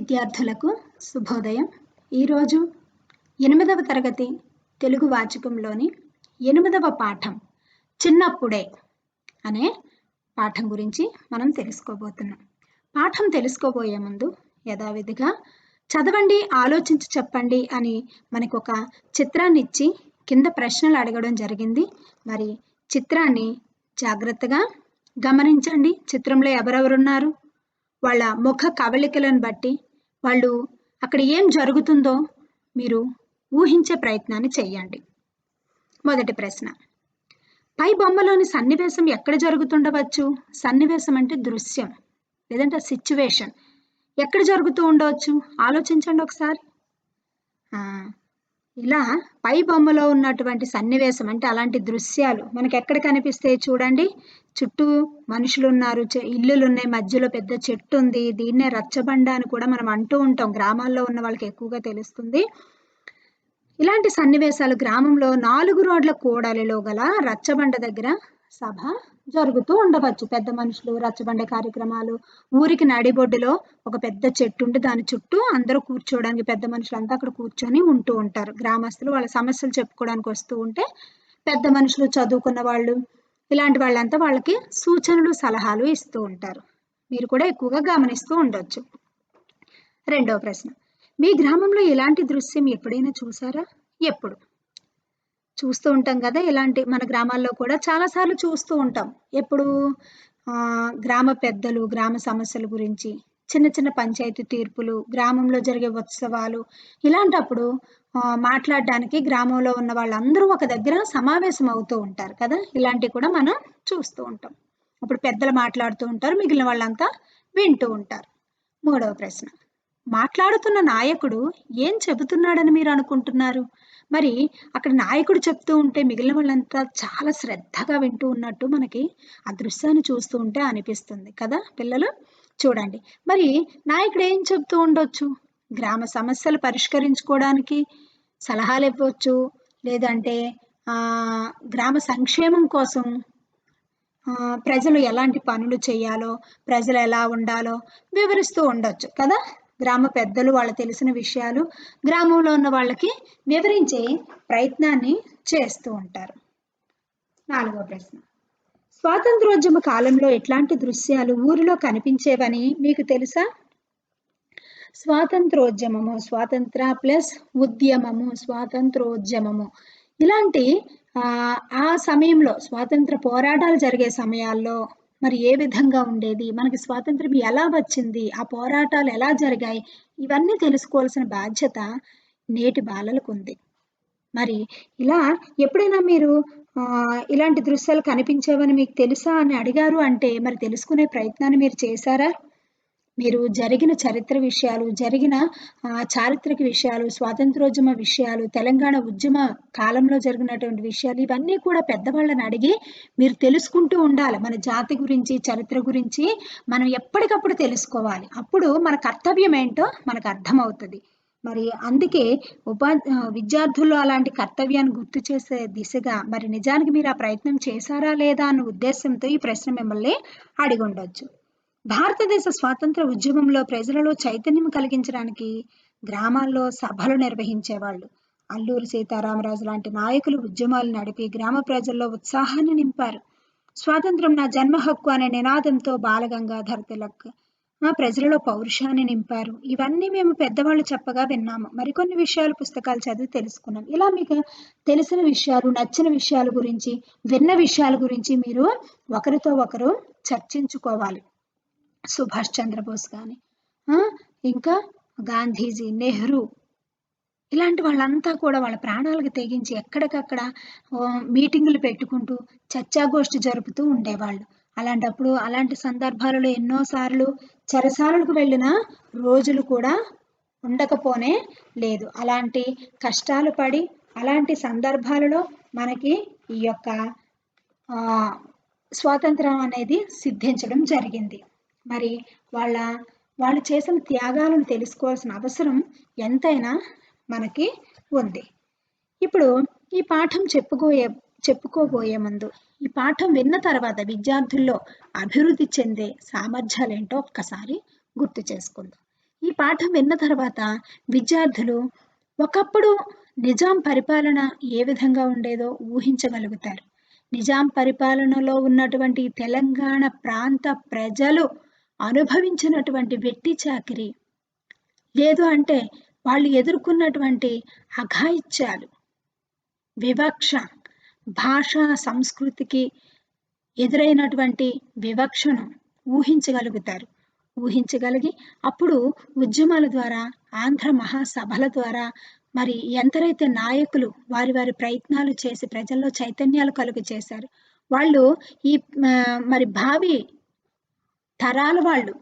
విద్యార్థులకు శుభోదయం. ఈరోజు 8వ తరగతి తెలుగు వాచకంలోని 8వ పాఠం చిన్నప్పుడే అనే పాఠం గురించి మనం తెలుసుకోబోతున్నాం. పాఠం తెలుసుకోబోయే ముందు యథావిధిగా చదవండి, ఆలోచించి చెప్పండి అని మనకు ఒక చిత్రాన్ని ఇచ్చి కింద ప్రశ్నలు అడగడం జరిగింది. మరి చిత్రాన్ని జాగ్రత్తగా గమనించండి. చిత్రంలో ఎవరెవరున్నారు, వాళ్ళ ముఖ కవళికలను బట్టి వాళ్ళు అక్కడ ఏం జరుగుతుందో మీరు ఊహించే ప్రయత్నాన్ని చేయండి. మొదటి ప్రశ్న, పై బొమ్మలోని సన్నివేశం ఎక్కడ జరుగుతుండవచ్చు? సన్నివేశం అంటే దృశ్యం లేదంటే సిచ్యువేషన్. ఎక్కడ జరుగుతూ ఉండవచ్చు ఆలోచించండి ఒకసారి. ఇలా పై బొమ్మలో ఉన్నటువంటి సన్నివేశం అంటే అలాంటి దృశ్యాలు మనకి ఎక్కడ కనిపిస్తాయి చూడండి. చుట్టూ మనుషులు ఉన్నారు, ఇల్లులు ఉన్నాయి, మధ్యలో పెద్ద చెట్టు ఉంది. దీన్నే రచ్చబండ అని కూడా మనం అంటూ ఉంటాం. గ్రామాల్లో ఉన్న వాళ్ళకి ఎక్కువగా తెలుస్తుంది. ఇలాంటి సన్నివేశాలు గ్రామంలో 4 రోడ్ల కూడలిలో గల రచ్చబండ దగ్గర సభ జరుగుతూ ఉండవచ్చు. పెద్ద మనుషులు, రచ్చబండ కార్యక్రమాలు. ఊరికి నడిబొడ్డులో ఒక పెద్ద చెట్టు ఉంటే దాని చుట్టూ అందరూ కూర్చోవడానికి పెద్ద మనుషులంతా అక్కడ కూర్చొని ఉంటూ ఉంటారు. గ్రామస్తులు వాళ్ళ సమస్యలు చెప్పుకోవడానికి వస్తూ ఉంటే పెద్ద మనుషులు, చదువుకున్న వాళ్ళు, ఇలాంటి వాళ్ళంతా వాళ్ళకి సూచనలు, సలహాలు ఇస్తూ ఉంటారు. మీరు కూడా ఎక్కువగా గమనిస్తూ ఉండొచ్చు. రెండవ ప్రశ్న, మీ గ్రామంలో ఇలాంటి దృశ్యం ఎప్పుడైనా చూసారా? ఎప్పుడు చూస్తూ ఉంటాం కదా. ఇలాంటి మన గ్రామాల్లో కూడా చాలాసార్లు చూస్తూ ఉంటాం. ఎప్పుడు గ్రామ పెద్దలు గ్రామ సమస్యల గురించి, చిన్న చిన్న పంచాయతీ తీర్పులు, గ్రామంలో జరిగే ఉత్సవాలు, ఇలాంటప్పుడు మాట్లాడడానికి గ్రామంలో ఉన్న వాళ్ళందరూ ఒక దగ్గర సమావేశం అవుతూ ఉంటారు కదా. ఇలాంటివి కూడా మనం చూస్తూ ఉంటాం. అప్పుడు పెద్దలు మాట్లాడుతూ ఉంటారు, మిగిలిన వాళ్ళంతా వింటూ ఉంటారు. మూడవ ప్రశ్న, మాట్లాడుతున్న నాయకుడు ఏం చెబుతున్నాడని మీరు అనుకుంటున్నారు? మరి అక్కడ నాయకుడు చెప్తూ ఉంటే మిగిలిన వాళ్ళంతా చాలా శ్రద్ధగా వింటూ ఉన్నట్టు మనకి ఆ దృశ్యాన్ని చూస్తూ ఉంటే అనిపిస్తుంది కదా పిల్లలు. చూడండి, మరి నాయకుడు ఏం చెప్తూ ఉండొచ్చు? గ్రామ సమస్యలు పరిష్కరించుకోవడానికి సలహాలు ఇవ్వచ్చు, లేదంటే గ్రామ సంక్షేమం కోసం ప్రజలు ఎలాంటి పనులు చేయాలో, ప్రజలు ఎలా ఉండాలో వివరిస్తూ ఉండొచ్చు కదా. గ్రామ పెద్దలు వాళ్ళకి తెలిసిన విషయాలు గ్రామంలో ఉన్న వాళ్ళకి వివరించే ప్రయత్నాన్ని చేస్తూ ఉంటారు. నాలుగవ ప్రశ్న, స్వాతంత్రోద్యమ కాలంలో ఎట్లాంటి దృశ్యాలు ఊరిలో కనిపించేవని మీకు తెలుసా? స్వాతంత్రోద్యమము, స్వాతంత్ర ప్లస్ ఉద్యమము, స్వాతంత్రోద్యమము, ఇలాంటి ఆ సమయంలో స్వాతంత్ర పోరాటాలు జరిగే సమయాల్లో మరి ఏ విధంగా ఉండేది, మనకి స్వాతంత్రం ఎలా వచ్చింది, ఆ పోరాటాలు ఎలా జరిగాయి, ఇవన్నీ తెలుసుకోవాల్సిన బాధ్యత నేటి బాలలకు ఉంది. మరి ఇలా ఎప్పుడైనా మీరు ఇలాంటి దృశ్యాలు కనిపించేవని మీకు తెలుసా అని అడిగారు అంటే మరి తెలుసుకునే ప్రయత్నాన్ని మీరు చేశారా? మీరు జరిగిన చరిత్ర విషయాలు, జరిగిన చారిత్రక విషయాలు, స్వాతంత్రోద్యమ విషయాలు, తెలంగాణ ఉద్యమ కాలంలో జరిగినటువంటి విషయాలు, ఇవన్నీ కూడా పెద్దవాళ్ళని అడిగి మీరు తెలుసుకుంటూ ఉండాలి. మన జాతి గురించి, చరిత్ర గురించి మనం ఎప్పటికప్పుడు తెలుసుకోవాలి. అప్పుడు మన కర్తవ్యం ఏంటో మనకు అర్థమవుతుంది. మరి అందుకే విద్యార్థుల్లో అలాంటి కర్తవ్యాన్ని గుర్తు చేసే దిశగా మరి నిజానికి మీరు ఆ ప్రయత్నం చేశారా లేదా అన్న ఉద్దేశంతో ఈ ప్రశ్న మిమ్మల్ని అడిగి ఉండొచ్చు. భారతదేశ స్వాతంత్ర ఉద్యమంలో ప్రజలలో చైతన్యం కలిగించడానికి గ్రామాల్లో సభలు నిర్వహించేవాళ్ళు. అల్లూరి సీతారామరాజు లాంటి నాయకులు ఉద్యమాలు నడిపి గ్రామ ప్రజల్లో ఉత్సాహాన్ని నింపారు. స్వాతంత్రం నా జన్మ హక్కు అనే నినాదంతో బాలగంగాధర్ తిలక్ ప్రజలలో పౌరుషాన్ని నింపారు. ఇవన్నీ మేము పెద్దవాళ్ళు చెప్పగా విన్నాము. మరికొన్ని విషయాలు పుస్తకాలు చదివి తెలుసుకున్నాం. ఇలా మీకు తెలిసిన విషయాలు, నచ్చిన విషయాల గురించి, విన్న విషయాల గురించి మీరు ఒకరితో ఒకరు చర్చించుకోవాలి. సుభాష్ చంద్రబోస్ కానీ, ఇంకా గాంధీజీ, నెహ్రూ, ఇలాంటి వాళ్ళంతా కూడా వాళ్ళ ప్రాణాలకు తెగించి ఎక్కడికక్కడ మీటింగులు పెట్టుకుంటూ చర్చాగోష్ఠి జరుపుతూ ఉండేవాళ్ళు. అలాంటప్పుడు అలాంటి సందర్భాలలో ఎన్నోసార్లు చెరసాలకు వెళ్ళిన రోజులు కూడా ఉండకపోనే లేదు. అలాంటి కష్టాలు పడి అలాంటి సందర్భాలలో మనకి ఈ యొక్క స్వాతంత్రం అనేది సిద్ధించడం జరిగింది. మరి వాళ్ళు చేసిన త్యాగాలను తెలుసుకోవాల్సిన అవసరం ఎంతైనా మనకి ఉంది. ఇప్పుడు ఈ పాఠం చెప్పుకోబోయే ముందు ఈ పాఠం విన్న తర్వాత విద్యార్థుల్లో అభివృద్ధి చెందే సామర్థ్యాలు ఏంటో ఒక్కసారి గుర్తు చేసుకుందాం. ఈ పాఠం విన్న తర్వాత విద్యార్థులు ఒకప్పుడు నిజాం పరిపాలన ఏ విధంగా ఉండేదో ఊహించగలుగుతారు. నిజాం పరిపాలనలో ఉన్నటువంటి తెలంగాణ ప్రాంత ప్రజలు అనుభవించినటువంటి వెట్టి చాకిరి, లేదు అంటే వాళ్ళు ఎదుర్కొన్నటువంటి అఘాయిత్యాలు, వివక్ష, భాషా సంస్కృతికి ఎదురైనటువంటి వివక్షను ఊహించగలుగుతారు. ఊహించగలిగి అప్పుడు ఉద్యమాల ద్వారా, ఆంధ్ర మహాసభల ద్వారా మరి ఎందరైతే నాయకులు వారి వారి ప్రయత్నాలు చేసి ప్రజల్లో చైతన్యాలు కలుగు చేశారు, వాళ్ళు ఈ మరి భావి తరాల వాళ్ళు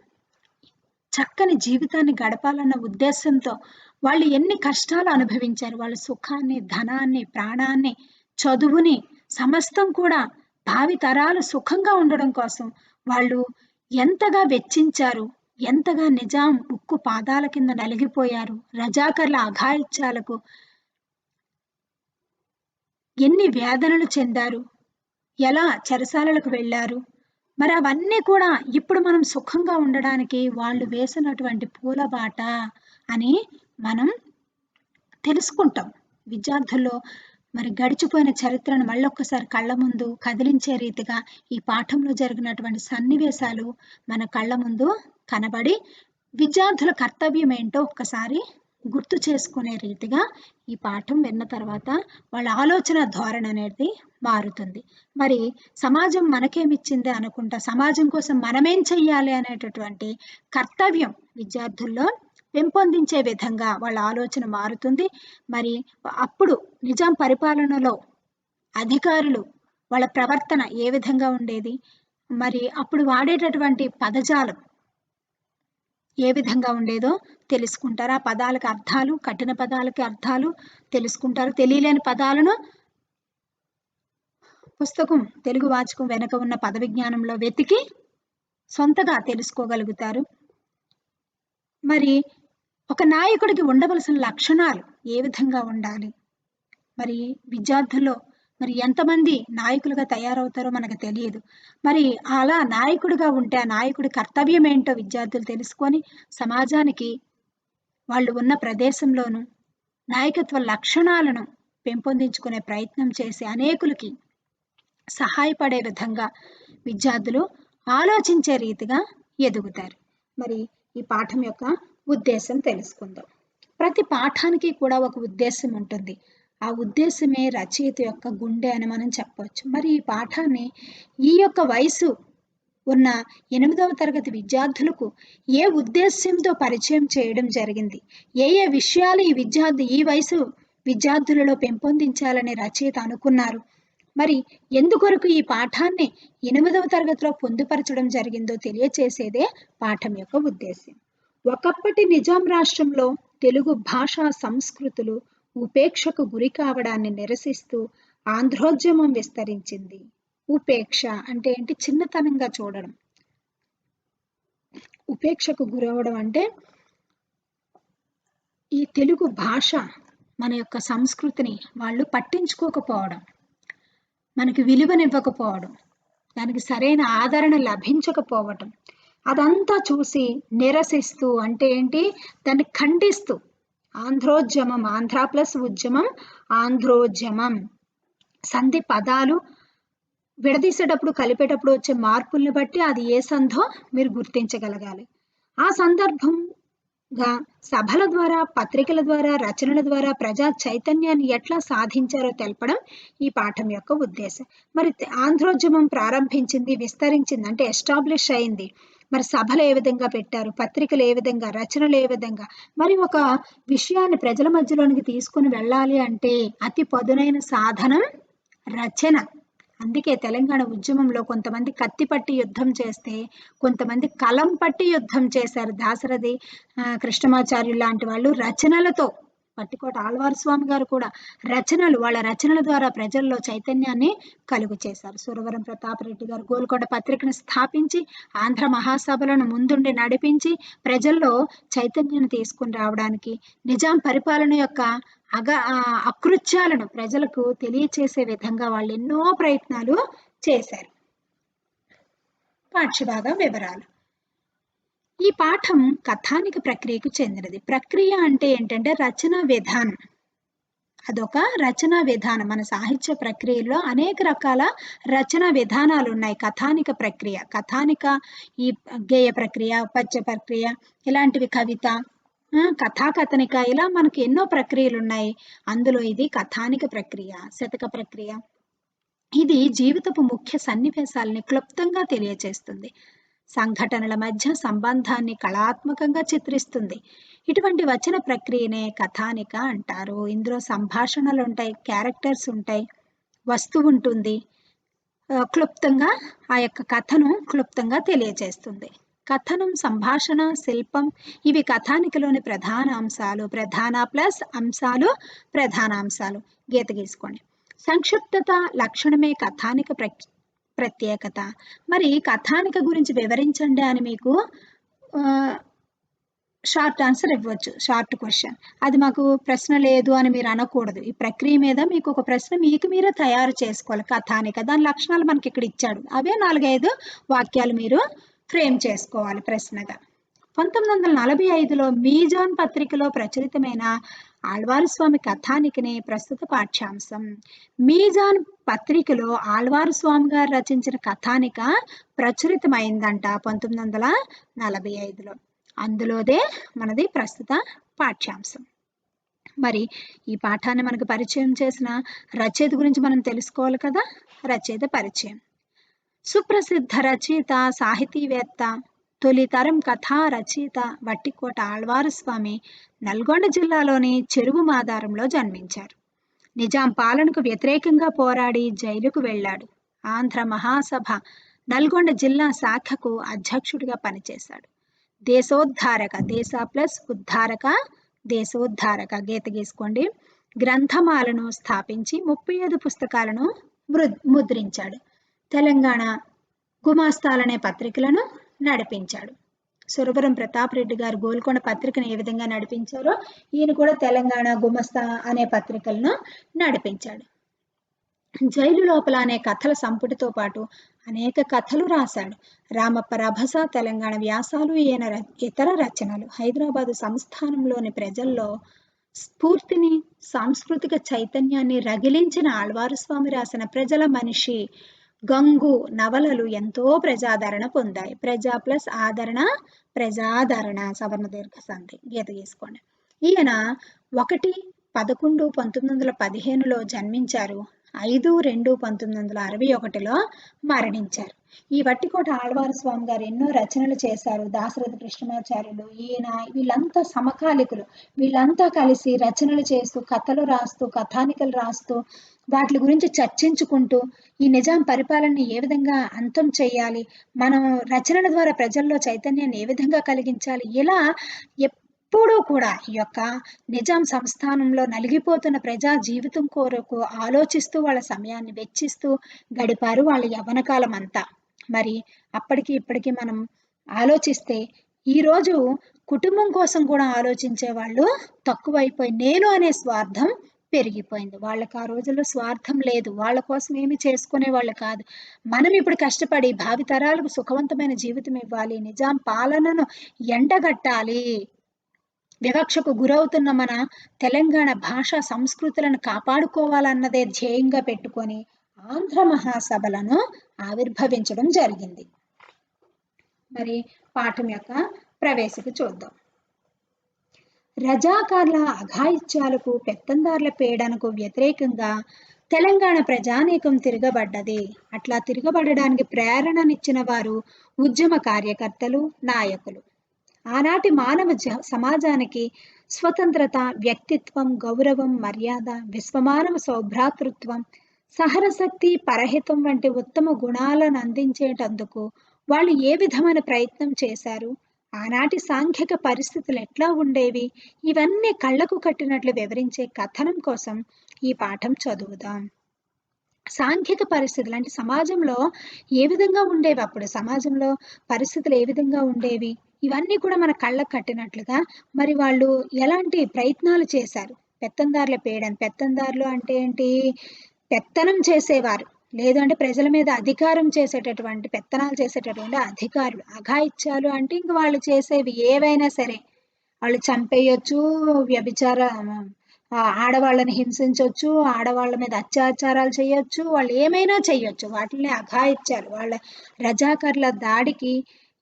చక్కని జీవితాన్ని గడపాలన్న ఉద్దేశంతో వాళ్ళు ఎన్ని కష్టాలు అనుభవించారు. వాళ్ళ సుఖాన్ని, ధనాన్ని, ప్రాణాన్ని, చదువుని సమస్తం కూడా భావి తరాలు సుఖంగా ఉండడం కోసం వాళ్ళు ఎంతగా వెచ్చించారు, ఎంతగా నిజాం ఉక్కు పాదాల కింద నలిగిపోయారు, రజాకర్ల అఘాయిత్యాలకు ఎన్ని వేదనలు చెందారు, ఎలా చెరసాలలకు వెళ్ళారు. మరి అవన్నీ కూడా ఇప్పుడు మనం సుఖంగా ఉండడానికి వాళ్ళు వేసినటువంటి పూలబాట అని మనం తెలుసుకుంటాం. విద్యార్థుల్లో మరి గడిచిపోయిన చరిత్రను మళ్ళొక్కసారి కళ్ళ ముందు కదిలించే రీతిగా ఈ పాఠంలో జరిగినటువంటి సన్నివేశాలు మన కళ్ళ ముందు కనబడి విద్యార్థుల కర్తవ్యం ఏంటో ఒక్కసారి గుర్తు చేసుకునే రీతిగా ఈ పాఠం విన్న తర్వాత వాళ్ళ ఆలోచన ధోరణి అనేది మారుతుంది. మరి సమాజం మనకేమిచ్చింది అనుకుంటా, సమాజం కోసం మనమేం చెయ్యాలి అనేటటువంటి కర్తవ్యం విద్యార్థుల్లో పెంపొందించే విధంగా వాళ్ళ ఆలోచన మారుతుంది. మరి అప్పుడు నిజాం పరిపాలనలో అధికారులు వాళ్ళ ప్రవర్తన ఏ విధంగా ఉండేది, మరి అప్పుడు వాడేటటువంటి పదజాలం ఏ విధంగా ఉండేదో తెలుసుకుంటారు. ఆ పదాలకు అర్థాలు, కఠిన పదాలకి అర్థాలు తెలుసుకుంటారు. తెలియలేని పదాలను పుస్తకం తెలుగు వాచకం వెనక ఉన్న పద విజ్ఞానంలో వెతికి సొంతగా తెలుసుకోగలుగుతారు. మరి ఒక నాయకుడికి ఉండవలసిన లక్షణాలు ఏ విధంగా ఉండాలి, మరి విద్యార్థుల్లో మరి ఎంతమంది నాయకులుగా తయారవుతారో మనకు తెలియదు. మరి అలా నాయకుడిగా ఉంటే ఆ నాయకుడి కర్తవ్యం ఏంటో విద్యార్థులు తెలుసుకొని సమాజానికి వాళ్ళు ఉన్న ప్రదేశంలోనూ నాయకత్వ లక్షణాలను పెంపొందించుకునే ప్రయత్నం చేసి అనేకులకి సహాయపడే విధంగా విద్యార్థులు ఆలోచించే రీతిగా ఎదుగుతారు. మరి ఈ పాఠం యొక్క ఉద్దేశం తెలుసుకుందాం. ప్రతి పాఠానికి కూడా ఒక ఉద్దేశం ఉంటుంది. ఆ ఉద్దేశమే రచయిత యొక్క గుండె అని మనం చెప్పవచ్చు. మరి ఈ పాఠాన్ని ఈ యొక్క వయసు ఉన్న 8వ తరగతి విద్యార్థులకు ఏ ఉద్దేశంతో పరిచయం చేయడం జరిగింది, ఏ ఏ విషయాలు ఈ వయసు విద్యార్థులలో పెంపొందించాలని రచయిత అనుకున్నారు, మరి ఎందుకొరకు ఈ పాఠాన్ని 8వ తరగతిలో పొందుపరచడం జరిగిందో తెలియచేసేదే పాఠం యొక్క ఉద్దేశం. ఒకప్పటి నిజాం రాష్ట్రంలో తెలుగు భాషా సంస్కృతులు ఉపేక్షకు గురి కావడాన్ని నిరసిస్తూ ఆంధ్రోద్యమం విస్తరించింది. ఉపేక్ష అంటే ఏంటి? చిన్నతనంగా చూడడం. ఉపేక్షకు గురవడం అంటే ఈ తెలుగు భాష మన యొక్క సంస్కృతిని వాళ్ళు పట్టించుకోకపోవడం, మనకి విలువనివ్వకపోవడం, దానికి సరైన ఆదరణ లభించకపోవటం, అదంతా చూసి నిరసిస్తూ అంటే ఏంటి, దాన్ని ఖండిస్తూ ఆంధ్రోద్యమం, ఆంధ్ర ప్లస్ ఉద్యమం, ఆంధ్రోద్యమం సంధి పదాలు విడదీసేటప్పుడు కలిపేటప్పుడు వచ్చే మార్పుల్ని బట్టి అది ఏ సంధో మీరు గుర్తించగలగాలి. ఆ సందర్భంగా సభల ద్వారా, పత్రికల ద్వారా, రచనల ద్వారా ప్రజా చైతన్యాన్ని ఎట్లా సాధించారో తెలపడం ఈ పాఠం యొక్క ఉద్దేశం. మరి ఆంధ్రోద్యమం ప్రారంభించింది, విస్తరించింది అంటే ఎస్టాబ్లిష్ అయింది. మరి సభలు ఏ విధంగా పెట్టారు, పత్రికలు ఏ విధంగా, రచనలు ఏ విధంగా, మరి ఒక విషయాన్ని ప్రజల మధ్యలోనికి తీసుకుని వెళ్ళాలి అంటే అతి పదునైన సాధనం రచన. అందుకే తెలంగాణ ఉద్యమంలో కొంతమంది కత్తి పట్టి యుద్ధం చేస్తే కొంతమంది కలం పట్టి యుద్ధం చేశారు. దాశరథి, కృష్ణమాచార్యులు లాంటి వాళ్ళు రచనలతో, పట్టికోట ఆళ్వార్ స్వామి గారు కూడా వాళ్ళ రచనల ద్వారా ప్రజల్లో చైతన్యాన్ని కలుగు చేశారు. సురవరం ప్రతాపరెడ్డి గారు గోల్కొండ పత్రికను స్థాపించి ఆంధ్ర మహాసభలను ముందుండి నడిపించి ప్రజల్లో చైతన్యాన్ని తీసుకుని రావడానికి, నిజాం పరిపాలన యొక్క అకృత్యాలను ప్రజలకు తెలియచేసే విధంగా వాళ్ళు ఎన్నో ప్రయత్నాలు చేశారు. పాఠ్యభాగం వివరాలు. ఈ పాఠం కథానిక ప్రక్రియకు చెందినది. ప్రక్రియ అంటే ఏంటంటే రచన విధానం. అదొక రచనా విధానం. మన సాహిత్య ప్రక్రియలో అనేక రకాల రచనా విధానాలు ఉన్నాయి. కథానిక ప్రక్రియ, కథానిక, ఈ గేయ ప్రక్రియ, పద్య ప్రక్రియ, ఇలాంటివి కవిత, కథాకథనిక, ఇలా మనకి ఎన్నో ప్రక్రియలు ఉన్నాయి. అందులో ఇది కథానిక ప్రక్రియ, శతక ప్రక్రియ. ఇది జీవితపు ముఖ్య సన్నివేశాలని క్లుప్తంగా తెలియచేస్తుంది. సంఘటనల మధ్య సంబంధాన్ని కళాత్మకంగా చిత్రిస్తుంది. ఇటువంటి వచన ప్రక్రియనే కథానిక అంటారు. ఇందులో సంభాషణలు ఉంటాయి, క్యారెక్టర్స్ ఉంటాయి, వస్తువు ఉంటుంది. క్లుప్తంగా ఆ యొక్క కథను క్లుప్తంగా తెలియజేస్తుంది. కథనం, సంభాషణ, శిల్పం ఇవి కథానికలోని ప్రధాన అంశాలు. ప్రధాన ప్లస్ అంశాలు, ప్రధానాంశాలు. గీత గీసుకోండి. సంక్షిప్తత లక్షణమే కథానిక ప్రత్యేకత. మరి కథానిక గురించి వివరించండి అని మీకు షార్ట్ ఆన్సర్ ఇవ్వచ్చు, షార్ట్ క్వశ్చన్. అది మాకు ప్రశ్న లేదు అని మీరు అనకూడదు. ఈ ప్రక్రియ మీద మీకు ఒక ప్రశ్న మీకు మీరే తయారు చేసుకోవాలి. కథానిక, దాని లక్షణాలు మనకి ఇక్కడ ఇచ్చాడు, అవే 4-5 వాక్యాలు మీరు ఫ్రేమ్ చేసుకోవాలి ప్రశ్నగా. 1945లో మీజాన్ పత్రికలో ప్రచురితమైన ఆళ్వారుస్వామి కథానికనే ప్రస్తుత పాఠ్యాంశం. మీజాన్ పత్రికలో ఆళ్వారుస్వామి గారు రచించిన కథానిక ప్రచురితమైందంట 1945లో. అందులోదే మనది ప్రస్తుత పాఠ్యాంశం. మరి ఈ పాఠాన్ని మనకు పరిచయం చేసిన రచయిత గురించి మనం తెలుసుకోవాలి కదా. రచయిత పరిచయం. సుప్రసిద్ధ రచయిత, సాహితీవేత్త, తొలితరం కథా రచయిత వట్టికోట ఆళ్వారుస్వామి నల్గొండ జిల్లాలోని చెరువు మాదారంలో జన్మించారు. నిజాం పాలనకు వ్యతిరేకంగా పోరాడి జైలుకు వెళ్ళాడు. ఆంధ్ర మహాసభ నల్గొండ జిల్లా శాఖకు అధ్యక్షుడిగా పనిచేశాడు. దేశోద్ధారక, దేశ ప్లస్ ఉద్ధారక, దేశోద్ధారక, గీత గీసుకోండి, గ్రంథమాలను స్థాపించి 35 పుస్తకాలను ముద్రించాడు. తెలంగాణ గుమాస్తాలనే పత్రికలను నడిపించాడు. సురవరం ప్రతాప్ రెడ్డి గారు గోల్కొండ పత్రికను ఏ విధంగా నడిపించారో ఈయన కూడా తెలంగాణ గుమస్తా అనే పత్రికలను నడిపించాడు. జైలు లోపల అనే కథల సంపుటితో పాటు అనేక కథలు రాశాడు. రామప్ప రభస, తెలంగాణ వ్యాసాలు ఈయన ఇతర రచనలు. హైదరాబాదు సంస్థానంలోని ప్రజల్లో స్ఫూర్తిని, సాంస్కృతిక చైతన్యాన్ని రగిలించిన ఆళ్వారుస్వామి రాసిన ప్రజల మనిషి, గంగు నవలలు ఎంతో ప్రజాదరణ పొందాయి. ప్రజా ప్లస్ ఆదరణ, ప్రజాదరణ, సవర్ణ దీర్ఘ సంధి, గీత గీసుకోండి. ఈయన 1-11-1915లో జన్మించారు. 5-2-1961లో మరణించారు. ఈ వట్టికోట ఆళ్వారుస్వామి గారు ఎన్నో రచనలు చేశారు. దాశరథి కృష్ణమాచార్యులు, ఈయన, వీళ్ళంతా సమకాలికులు. వీళ్ళంతా కలిసి రచనలు చేస్తూ, కథలు రాస్తూ, కథానికలు రాస్తూ, వాటి గురించి చర్చించుకుంటూ ఈ నిజాం పరిపాలనని ఏ విధంగా అంతం చేయాలి, మనం రచనల ద్వారా ప్రజల్లో చైతన్యాన్ని ఏ విధంగా కలిగించాలి, ఇలా ఎప్పుడూ కూడా ఈ యొక్క నిజాం సంస్థానంలో నలిగిపోతున్న ప్రజా జీవితం కొరకు ఆలోచిస్తూ వాళ్ళ సమయాన్ని వెచ్చిస్తూ గడిపారు వాళ్ళ యవ్వనకాలం అంతా. మరి అప్పటికి ఇప్పటికీ మనం ఆలోచిస్తే ఈరోజు కుటుంబం కోసం కూడా ఆలోచించే వాళ్ళు తక్కువైపోయి నేను అనే స్వార్థం పెరిగిపోయింది. వాళ్ళకి ఆ రోజుల్లో స్వార్థం లేదు, వాళ్ళ కోసం ఏమి చేసుకునే వాళ్ళు కాదు. మనం ఇప్పుడు కష్టపడి భావితరాలకు సుఖవంతమైన జీవితం ఇవ్వాలి, నిజాం పాలనను ఎండగట్టాలి, వివక్షకు గురవుతున్న మన తెలంగాణ భాష సంస్కృతులను కాపాడుకోవాలన్నదే ధ్యేయంగా పెట్టుకొని ఆంధ్ర మహాసభలను ఆవిర్భవించడం జరిగింది. మరి పాఠం యొక్క ప్రవేశిక చూద్దాం. రజాకార్ల అఘాయిత్యాలకు, పెత్తందార్ల పీడనకు వ్యతిరేకంగా తెలంగాణ ప్రజానీకం తిరగబడ్డది. అట్లా తిరగబడడానికి ప్రేరణనిచ్చిన వారు ఉద్యమ కార్యకర్తలు, నాయకులు. ఆనాటి మానవ సమాజానికి స్వతంత్రత, వ్యక్తిత్వం, గౌరవం, మర్యాద, విశ్వమానవ సౌభ్రాతృత్వం, సహనశక్తి, పరహితం వంటి ఉత్తమ గుణాలను అందించేటందుకు వాళ్ళు ఏ విధమైన ప్రయత్నం చేశారు, ఆనాటి సాంఘిక పరిస్థితులు ఎట్లా ఉండేవి, ఇవన్నీ కళ్ళకు కట్టినట్లు వివరించే కథనం కోసం ఈ పాఠం చదువుదాం. సాంఘిక పరిస్థితులు అంటే సమాజంలో ఏ విధంగా ఉండేవి, అప్పుడు సమాజంలో పరిస్థితులు ఏ విధంగా ఉండేవి, ఇవన్నీ కూడా మన కళ్ళకు కట్టినట్లుగా మరి వాళ్ళు ఎలాంటి ప్రయత్నాలు చేశారు. పెత్తందారుల పీడన, పెత్తందారులు అంటే ఏంటి, పెత్తనం చేసేవారు, లేదు అంటే ప్రజల మీద అధికారం చేసేటటువంటి పెత్తనాలు చేసేటటువంటి అధికారులు. అఘాయిత్యాలు అంటే ఇంక వాళ్ళు చేసేవి ఏవైనా సరే. వాళ్ళు చంపేయొచ్చు, వ్యభిచార ఆడవాళ్ళని హింసించొచ్చు, ఆడవాళ్ళ మీద అత్యాచారాలు చేయొచ్చు, వాళ్ళు ఏమైనా చెయ్యొచ్చు. వాటిల్ని అఘాయిత్యాలు. వాళ్ళ రజాకర్ల దాడికి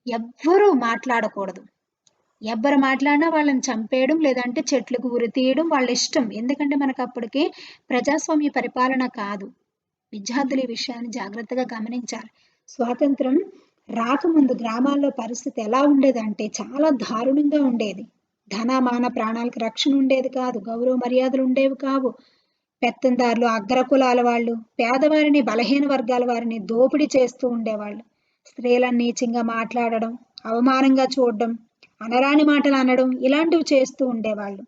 ఎవ్వరూ మాట్లాడకూడదు. ఎవ్వరు మాట్లాడినా వాళ్ళని చంపేయడం, లేదంటే చెట్లకు ఉరి తీయడం వాళ్ళ ఇష్టం. ఎందుకంటే మనకు అప్పటికి ప్రజాస్వామ్య పరిపాలన కాదు. విద్యార్థులు ఈ విషయాన్ని జాగ్రత్తగా గమనించాలి. స్వాతంత్రం రాకముందు గ్రామాల్లో పరిస్థితి ఎలా ఉండేదంటే చాలా దారుణంగా ఉండేది. ధన మాన ప్రాణాలకు రక్షణ ఉండేది కాదు. గౌరవ మర్యాదలు ఉండేవి కావు. పెత్తందారులు, అగ్రకులాల వాళ్ళు పేదవారిని, బలహీన వర్గాల వారిని దోపిడీ చేస్తూ ఉండేవాళ్ళు. స్త్రీలను నీచంగా మాట్లాడడం, అవమానంగా చూడడం, అనరాని మాటలు అనడం ఇలాంటివి చేస్తూ ఉండేవాళ్ళు.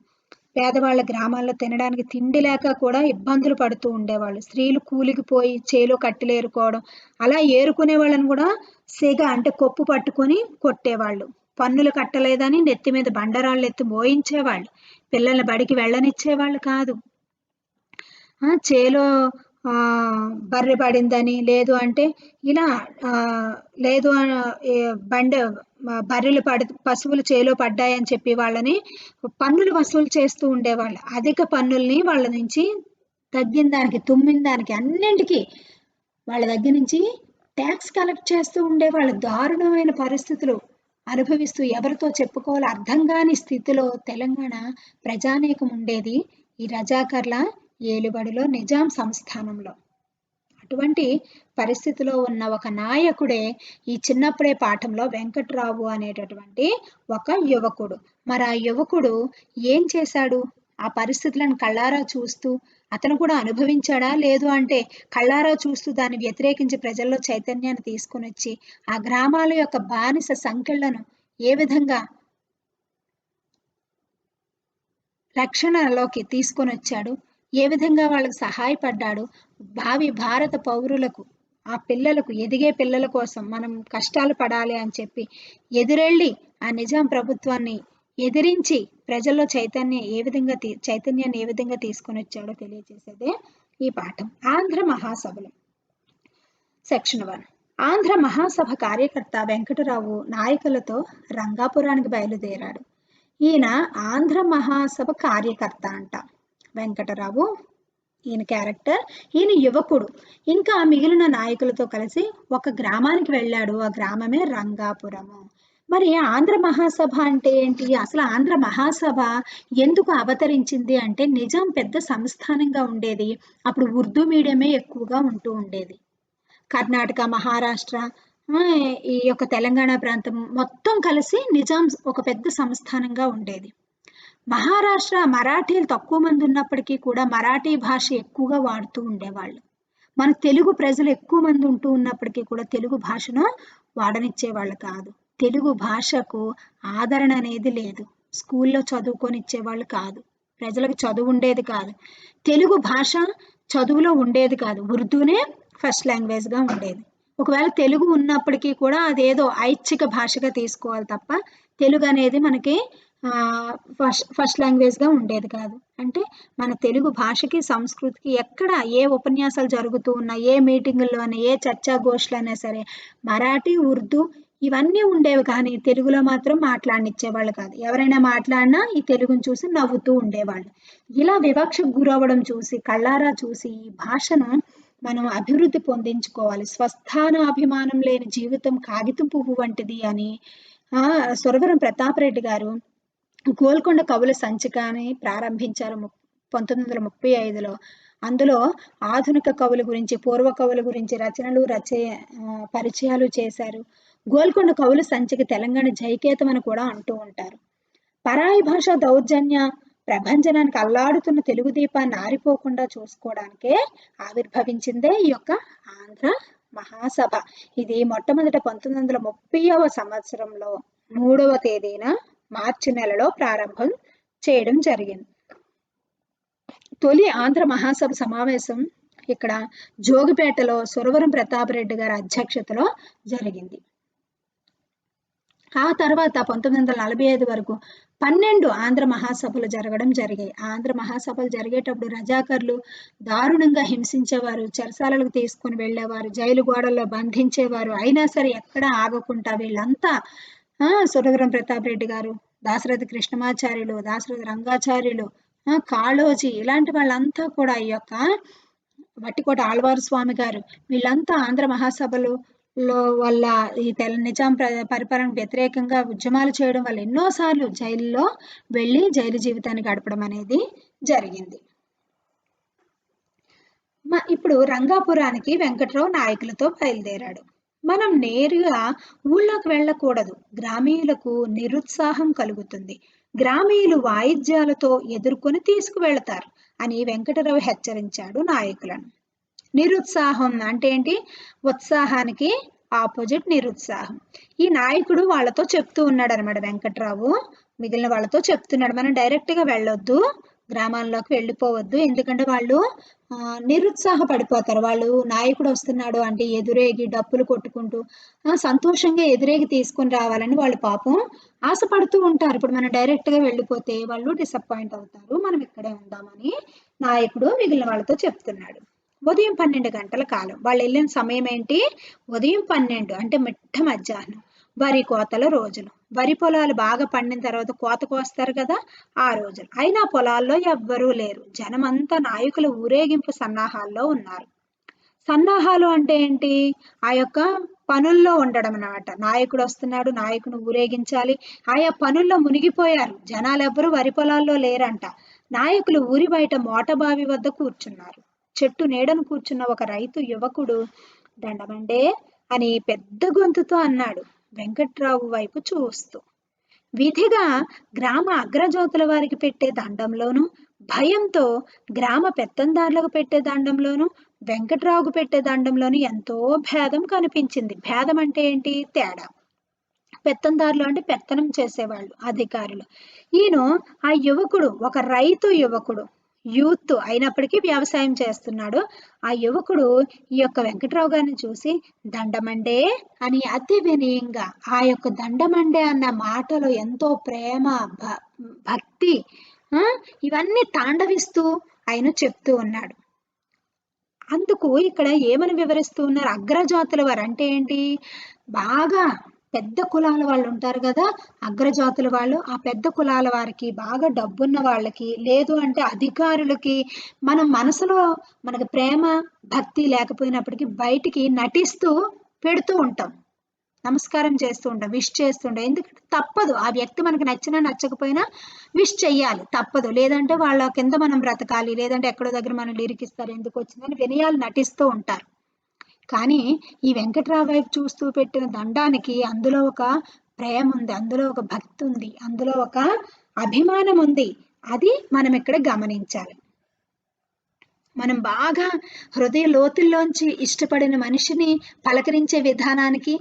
పేదవాళ్ళ గ్రామాల్లో తినడానికి తిండి లేక కూడా ఇబ్బందులు పడుతూ ఉండేవాళ్ళు. స్త్రీలు కూలికి పోయి చేలో కట్టెలు ఏరుకోవడం, అలా ఏరుకునే వాళ్ళని కూడా సెగ అంటే కొప్పు పట్టుకొని కొట్టేవాళ్ళు. పన్నులు కట్టలేదని నెత్తి మీద బండరాళ్ళు ఎత్తి మోయించేవాళ్ళు. పిల్లల్ని బడికి వెళ్ళనిచ్చేవాళ్ళు కాదు. చేలో బర్రె పడిందని, లేదు అంటే ఇలా లేదు బర్రెలు పశువులు చేలో పడ్డాయని చెప్పి వాళ్ళని పన్నులు వసూలు చేస్తూ ఉండేవాళ్ళు. అధిక పన్నుల్ని వాళ్ళ నుంచి తగ్గిన దానికి, తుమ్మిన దానికి అన్నింటికి వాళ్ళ దగ్గర నుంచి ట్యాక్స్ కలెక్ట్ చేస్తూ ఉండేవాళ్ళు. దారుణమైన పరిస్థితులు అనుభవిస్తూ ఎవరితో చెప్పుకోవాలో అర్థం కాని స్థితిలో తెలంగాణ ప్రజానీకం ఉండేది ఈ రజాకర్ల ఏలుబడిలో, నిజాం సంస్థానంలో. అటువంటి పరిస్థితిలో ఉన్న ఒక నాయకుడే ఈ చిన్నప్పుడే పాఠంలో వెంకట్రావు అనేటటువంటి ఒక యువకుడు. మరి ఆ యువకుడు ఏం చేశాడు? ఆ పరిస్థితులను కళ్ళారా చూస్తూ అతను కూడా అనుభవించాడా? లేదు అంటే కళ్ళారా చూస్తూ దాన్ని వ్యతిరేకించి ప్రజల్లో చైతన్యాన్ని తీసుకొని వచ్చి ఆ గ్రామాల యొక్క బానిస సంఖ్యలను ఏ విధంగా రక్షణలోకి తీసుకొని వచ్చాడు, ఏ విధంగా వాళ్ళకు సహాయపడ్డాడు, భావి భారత పౌరులకు, ఆ పిల్లలకు, ఎదిగే పిల్లల కోసం మనం కష్టాలు పడాలి అని చెప్పి ఎదురెళ్ళి ఆ నిజాం ప్రభుత్వాన్ని ఎదిరించి ప్రజల్లో చైతన్యాన్ని ఏ విధంగా తీసుకొని వచ్చాడో తెలియజేసేదే ఈ పాఠం. ఆంధ్ర మహాసభలు. సెక్షన్ 1. ఆంధ్ర మహాసభ కార్యకర్త వెంకటరావు నాయకులతో రంగాపురానికి బయలుదేరాడు. ఈయన ఆంధ్ర మహాసభ కార్యకర్త అంట వెంకటరావు. ఈయన క్యారెక్టర్. ఈయన యువకుడు. ఇంకా మిగిలిన నాయకులతో కలిసి ఒక గ్రామానికి వెళ్ళాడు. ఆ గ్రామమే రంగాపురము. మరి ఆంధ్ర మహాసభ అంటే ఏంటి? అసలు ఆంధ్ర మహాసభ ఎందుకు అవతరించింది అంటే, నిజాం పెద్ద సంస్థానంగా ఉండేది. అప్పుడు ఉర్దూ మీడియమే ఎక్కువగా ఉంటూ ఉండేది. కర్ణాటక, మహారాష్ట్ర, ఈ యొక్క తెలంగాణ ప్రాంతం మొత్తం కలిసి నిజాం ఒక పెద్ద సంస్థానంగా ఉండేది. మహారాష్ట్ర మరాఠీలు తక్కువ మంది ఉన్నప్పటికీ కూడా మరాఠీ భాష ఎక్కువగా వాడుతూ ఉండేవాళ్ళు. మన తెలుగు ప్రజలు ఎక్కువ మంది ఉంటూ ఉన్నప్పటికీ కూడా తెలుగు భాషను వాడనిచ్చేవాళ్ళు కాదు. తెలుగు భాషకు ఆదరణ అనేది లేదు. స్కూల్లో చదువుకొని ఇచ్చేవాళ్ళు కాదు. ప్రజలకు చదువు ఉండేది కాదు. తెలుగు భాష చదువులో ఉండేది కాదు. ఉర్దూనే ఫస్ట్ లాంగ్వేజ్గా ఉండేది. ఒకవేళ తెలుగు ఉన్నప్పటికీ కూడా అదేదో ఐచ్ఛిక భాషగా తీసుకోవాలి తప్ప తెలుగు అనేది మనకి ఫస్ట్ లాంగ్వేజ్గా ఉండేది కాదు. అంటే మన తెలుగు భాషకి, సంస్కృతికి ఎక్కడ ఏ ఉపన్యాసాలు జరుగుతూ ఉన్నా, ఏ మీటింగుల్లోనే, ఏ చర్చా గోష్ఠులు అయినా సరే మరాఠీ, ఉర్దూ ఇవన్నీ ఉండేవి. కానీ తెలుగులో మాత్రం మాట్లాడనిచ్చేవాళ్ళు కాదు. ఎవరైనా మాట్లాడినా ఈ తెలుగును చూసి నవ్వుతూ ఉండేవాళ్ళు. ఇలా వివక్షకు గురవ్వడం చూసి, కళ్ళారా చూసి ఈ భాషను మనం అభివృద్ధి పొందించుకోవాలి. స్వస్థానాభిమానం లేని జీవితం కాగితం పువ్వు వంటిది అని సురవరం ప్రతాపరెడ్డి గారు గోల్కొండ కవుల సంచికని ప్రారంభించారు 1935లో. అందులో ఆధునిక కవుల గురించి, పూర్వ కవుల గురించి రచనలు, పరిచయాలు చేశారు. గోల్కొండ కవుల సంచిక తెలంగాణ జైకేతం అని కూడా అంటూ ఉంటారు. పరాయి భాష దౌర్జన్య ప్రభంజనానికి అల్లాడుతున్న తెలుగు దీపాన్ని ఆరిపోకుండా చూసుకోవడానికే ఆవిర్భవించిందే ఈ యొక్క ఆంధ్ర మహాసభ. ఇది మొట్టమొదట 1930వ సంవత్సరంలో 3వ తేదీన మార్చి నెలలో ప్రారంభం చేయడం జరిగింది. తొలి ఆంధ్ర మహాసభ సమావేశం ఇక్కడ జోగిపేటలో సురవరం ప్రతాపరెడ్డి గారి అధ్యక్షతలో జరిగింది. ఆ తర్వాత 1945 వరకు 12 ఆంధ్ర మహాసభలు జరగడం జరిగాయి. ఆంధ్ర మహాసభలు జరిగేటప్పుడు రజాకర్లు దారుణంగా హింసించేవారు, చెరసాలలకు తీసుకొని వెళ్ళేవారు, జైలు గోడల్లో బంధించేవారు. అయినా సరే ఎక్కడా ఆగకుండా వీళ్ళంతా సురవరం ప్రతాప్ రెడ్డి గారు, దాశరథి కృష్ణమాచార్యులు, దాశరథి రంగాచార్యులు, కాళోజీ ఇలాంటి వాళ్ళంతా కూడా ఈ యొక్క వట్టికోట ఆళ్వారు స్వామి గారు వీళ్ళంతా ఆంధ్ర మహాసభలు వల్ల ఈ నిజాం పరిపాలనకు వ్యతిరేకంగా ఉద్యమాలు చేయడం వల్ల ఎన్నోసార్లు జైల్లో వెళ్ళి జైలు జీవితాన్ని గడపడం అనేది జరిగింది. ఇప్పుడు రంగాపురానికి వెంకట్రావు నాయకులతో బయలుదేరాడు. మనం నేరుగా ఊళ్ళోకి వెళ్ళకూడదు, గ్రామీయులకు నిరుత్సాహం కలుగుతుంది, గ్రామీయులు వాయిద్యాలతో ఎదుర్కొని తీసుకువెళతారు అని వెంకటరావు హెచ్చరించాడు నాయకులను. నిరుత్సాహం అంటే ఏంటి? ఉత్సాహానికి ఆపోజిట్ నిరుత్సాహం. ఈ నాయకుడు వాళ్ళతో చెప్తూ ఉన్నాడు అనమాట. వెంకట్రావు మిగిలిన వాళ్ళతో చెప్తున్నాడు, మనం డైరెక్ట్ గా వెళ్ళొద్దు, గ్రామాల్లోకి వెళ్ళిపోవద్దు, ఎందుకంటే వాళ్ళు నిరుత్సాహపడిపోతారు. వాళ్ళు నాయకుడు వస్తున్నాడు అంటే ఎదురేగి డప్పులు కొట్టుకుంటూ సంతోషంగా ఎదురేగి తీసుకుని రావాలని వాళ్ళు పాపం ఆశపడుతూ ఉంటారు. ఇప్పుడు మనం డైరెక్ట్ గా వెళ్ళిపోతే వాళ్ళు డిసప్పాయింట్ అవుతారు, మనం ఇక్కడే ఉందామని నాయకుడు మిగిలిన వాళ్ళతో చెప్తున్నాడు. ఉదయం 12 గంటల కాలం వాళ్ళు వెళ్ళిన సమయం ఏంటి? ఉదయం 12 అంటే మిట్ట మధ్యాహ్నం. వరి కోతల రోజులు. వరి పొలాలు బాగా పండిన తర్వాత కోత కోస్తారు కదా, ఆ రోజులు. అయినా పొలాల్లో ఎవ్వరూ లేరు. జనమంతా నాయకుల ఊరేగింపు సన్నాహాల్లో ఉన్నారు. సన్నాహాలు అంటే ఏంటి? ఆ యొక్క పనుల్లో ఉండడం అన్నమాట. నాయకుడు వస్తున్నాడు, నాయకుని ఊరేగించాలి, ఆయా పనుల్లో మునిగిపోయారు. జనాలు ఎవ్వరూ వరి పొలాల్లో లేరంట. నాయకులు ఊరి బయట మోటబావి వద్ద కూర్చున్నారు. చెట్టు నీడను కూర్చున్న ఒక రైతు యువకుడు దండమండే అని పెద్ద గొంతుతో అన్నాడు, వెంకట్రావు వైపు చూస్తూ. విధిగా గ్రామ అగ్రజ్యోతుల వారికి పెట్టే దండంలోను, భయంతో గ్రామ పెత్తందారులకు పెట్టే దండంలోను, వెంకట్రావుకు పెట్టే దండంలోను ఎంతో భేదం కనిపించింది. భేదం అంటే ఏంటి? తేడా. పెత్తందారులు అంటే పెత్తనం చేసేవాళ్ళు, అధికారులు. ఈయన ఆ యువకుడు ఒక రైతు యువకుడు, యూత్ అయినప్పటికీ వ్యవసాయం చేస్తున్నాడు. ఆ యువకుడు ఈ యొక్క వెంకట్రావు గారిని చూసి దండమండే అని అతి వినయంగా, ఆ యొక్క దండమండే అన్న మాటలో ఎంతో ప్రేమ, భక్తి ఇవన్నీ తాండవిస్తూ ఆయన చెప్తూ ఉన్నాడు. అందుకు ఇక్కడ ఏమని వివరిస్తూ ఉన్నారు? అగ్రజాతుల వారు అంటే ఏంటి? బాగా పెద్ద కులాల వాళ్ళు ఉంటారు కదా, అగ్రజాతుల వాళ్ళు. ఆ పెద్ద కులాల వారికి, బాగా డబ్బున్న వాళ్ళకి, లేదు అంటే అధికారులకి మనం మనసులో మనకు ప్రేమ భక్తి లేకపోయినప్పటికీ బయటికి నటిస్తూ పెడుతూ ఉంటాం, నమస్కారం చేస్తూ ఉంటాం, విష్ చేస్తుంటాం. ఎందుకంటే తప్పదు, ఆ వ్యక్తి మనకు నచ్చినా నచ్చకపోయినా విష్ చెయ్యాలి, తప్పదు. లేదంటే వాళ్ళ కింద మనం బ్రతకాలి, లేదంటే ఎక్కడో దగ్గర మనం లిరికిస్తారు, ఎందుకు వచ్చిందని వినయాలు నటిస్తూ ఉంటారు. కానీ ఈ వెంకట్రావు వైపు చూస్తూ పెట్టిన దండానికి అందులో ఒక ప్రేమ ఉంది, అందులో ఒక భక్తి ఉంది, అందులో ఒక అభిమానం ఉంది. అది మనం ఇక్కడ గమనించాలి. మనం బాగా హృదయ లోతుల్లోంచి ఇష్టపడిన మనిషిని పలకరించే విధానానికి,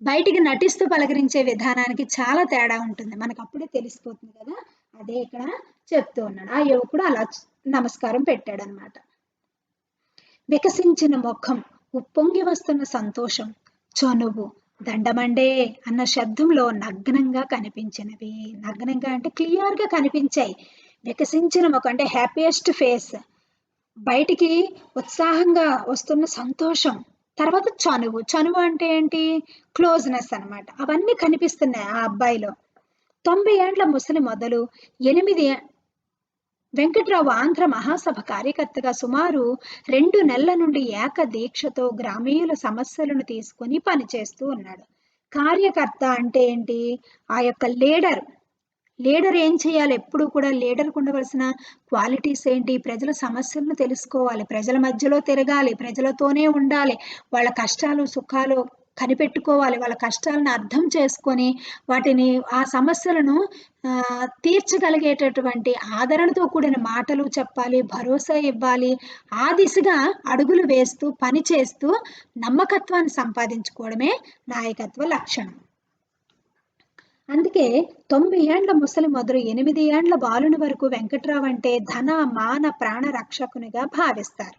బయటికి నటిస్తూ పలకరించే విధానానికి చాలా తేడా ఉంటుంది. మనకు అప్పుడే తెలిసిపోతుంది కదా. అదే ఇక్కడ చెప్తూ ఉన్నాడు. ఆ యువకుడు అలా నమస్కారం పెట్టాడు అనమాట. వికసించిన ముఖం, ఉప్పొంగి వస్తున్న సంతోషం, చనువు, దండమండే అన్న శబ్దంలో నగ్నంగా కనిపించినవి. నగ్నంగా అంటే క్లియర్ గా కనిపించాయి. వికసించిన ముఖం అంటే హ్యాపీయెస్ట్ ఫేస్, బయటికి ఉత్సాహంగా వస్తున్న సంతోషం, తర్వాత చనువు. చనువు అంటే ఏంటి? క్లోజ్నెస్ అనమాట. అవన్నీ కనిపిస్తున్నాయి ఆ అబ్బాయిలో. 90 ఏండ్ల ముసలి మొదలు 8 వెంకట్రావు ఆంధ్ర మహాసభ కార్యకర్తగా సుమారు 2 నెలల నుండి ఏక దీక్షతో గ్రామీయుల సమస్యలను తీసుకొని పనిచేస్తూ ఉన్నాడు. కార్యకర్త అంటే ఏంటి? ఆ యొక్క లీడర్. లీడర్ ఏం చేయాలి? ఎప్పుడు కూడా లీడర్కు ఉండవలసిన క్వాలిటీస్ ఏంటి? ప్రజల సమస్యలను తెలుసుకోవాలి, ప్రజల మధ్యలో తిరగాలి, ప్రజలతోనే ఉండాలి, వాళ్ళ కష్టాలు సుఖాలు కనిపెట్టుకోవాలి, వాళ్ళ కష్టాలను అర్థం చేసుకొని వాటిని, ఆ సమస్యలను తీర్చగలిగేటటువంటి ఆదరణతో కూడిన మాటలు చెప్పాలి, భరోసా ఇవ్వాలి. ఆ దిశగా అడుగులు వేస్తూ పని చేస్తూ నమ్మకత్వాన్ని సంపాదించుకోవడమే నాయకత్వ లక్షణం. అందుకే 90 ఏండ్ల ముసలి మొదలు 8 ఏండ్ల బాలుని వరకు వెంకట్రావు అంటే ధన మాన ప్రాణ రక్షకునిగా భావిస్తారు.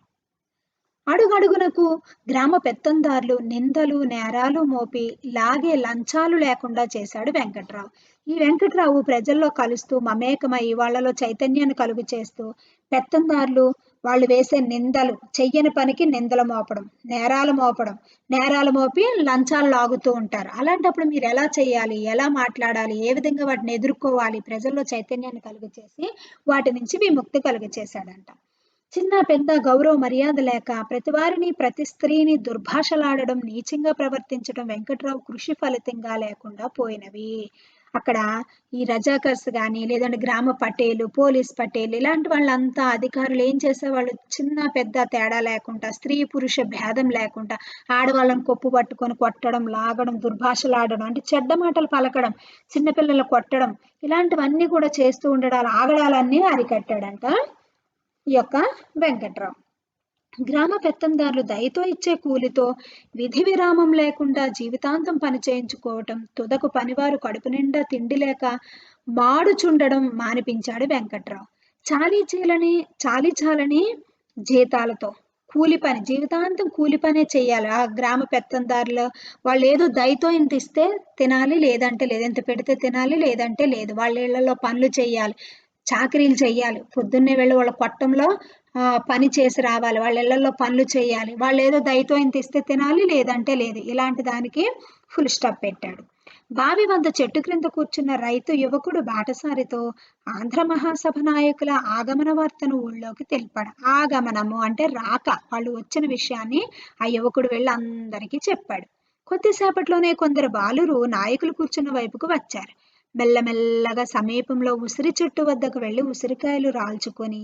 అడుగడుగునకు గ్రామ పెత్తందార్లు నిందలు నేరాలు మోపి లాగే లంచాలు లేకుండా చేశాడు వెంకట్రావు. ఈ వెంకట్రావు ప్రజల్లో కలుస్తూ మమేకమై వాళ్ళలో చైతన్యాన్ని కలుగు చేస్తూ పెత్తందార్లు వాళ్ళు వేసే నిందలు, చెయ్యని పనికి నిందలు మోపడం, నేరాలు మోపి లంచాలు లాగుతూ ఉంటారు. అలాంటప్పుడు మీరు ఎలా చేయాలి, ఎలా మాట్లాడాలి, ఏ విధంగా వాటిని ఎదుర్కోవాలి, ప్రజల్లో చైతన్యాన్ని కలుగు చేసి వాటి నుంచి విముక్తి కలుగు చేశాడంట. చిన్న పెద్ద గౌరవ మర్యాద లేక ప్రతి వారిని ప్రతి స్త్రీని దుర్భాషలాడడం, నీచంగా ప్రవర్తించడం వెంకట్రావు కృషి ఫలితంగా లేకుండా పోయినవి. అక్కడ ఈ రజాకర్స్ కానీ లేదంటే గ్రామ పటేలు, పోలీస్ పటేలు ఇలాంటి వాళ్ళంతా అధికారులు ఏం చేసేవాళ్ళు, చిన్న పెద్ద తేడా లేకుండా స్త్రీ పురుష భేదం లేకుండా ఆడవాళ్ళని కొప్పు పట్టుకొని కొట్టడం, లాగడం, దుర్భాషలాడడం అంటే చెడ్డ మాటలు పలకడం, చిన్నపిల్లలు కొట్టడం ఇలాంటివన్నీ కూడా చేస్తూ ఉండడాలు, ఆగడాలన్నీ అరికట్టాడంట ఈ యొక్క వెంకట్రావు. గ్రామ పెత్తందారులు దయతో ఇచ్చే కూలితో విధి విరామం లేకుండా జీవితాంతం పని చేయించుకోవటం, తుదకు పనివారు కడుపు నిండా తిండి లేక మాడుచుండడం మానిపించాడు వెంకట్రావు. చాలని జీతాలతో కూలి పని, జీవితాంతం కూలి పనే చేయాలి. ఆ గ్రామ పెత్తందారులు వాళ్ళు ఏదో దయతో ఇంత ఇస్తే తినాలి, లేదంటే లేదు, ఇంత పెడితే తినాలి, లేదంటే లేదు. వాళ్ళ ఇళ్లలో పనులు చేయాలి, చాకరీలు చెయ్యాలి, పొద్దున్నే వెళ్ళి వాళ్ళ కొట్టంలో పని చేసి రావాలి, వాళ్ళ ఇళ్లలో పనులు చేయాలి. వాళ్ళు ఏదో దయతో ఇంత ఇస్తే తినాలి, లేదంటే లేదు. ఇలాంటి దానికి ఫుల్ స్టాప్ పెట్టాడు. బావి వద్ద చెట్టు క్రింద కూర్చున్న రైతు యువకుడు బాటసారితో ఆంధ్ర మహాసభ నాయకుల ఆగమన వార్తను ఊళ్ళోకి తెలిపాడు. ఆగమనము అంటే రాక, వాళ్ళు వచ్చిన విషయాన్ని ఆ యువకుడు వెళ్ళి అందరికీ చెప్పాడు. కొద్దిసేపట్లోనే కొందరు బాలురు నాయకులు కూర్చున్న వైపుకు వచ్చారు. మెల్లమెల్లగా సమీపంలో ఉసిరి చెట్టు వద్దకు వెళ్ళి ఉసిరికాయలు రాల్చుకొని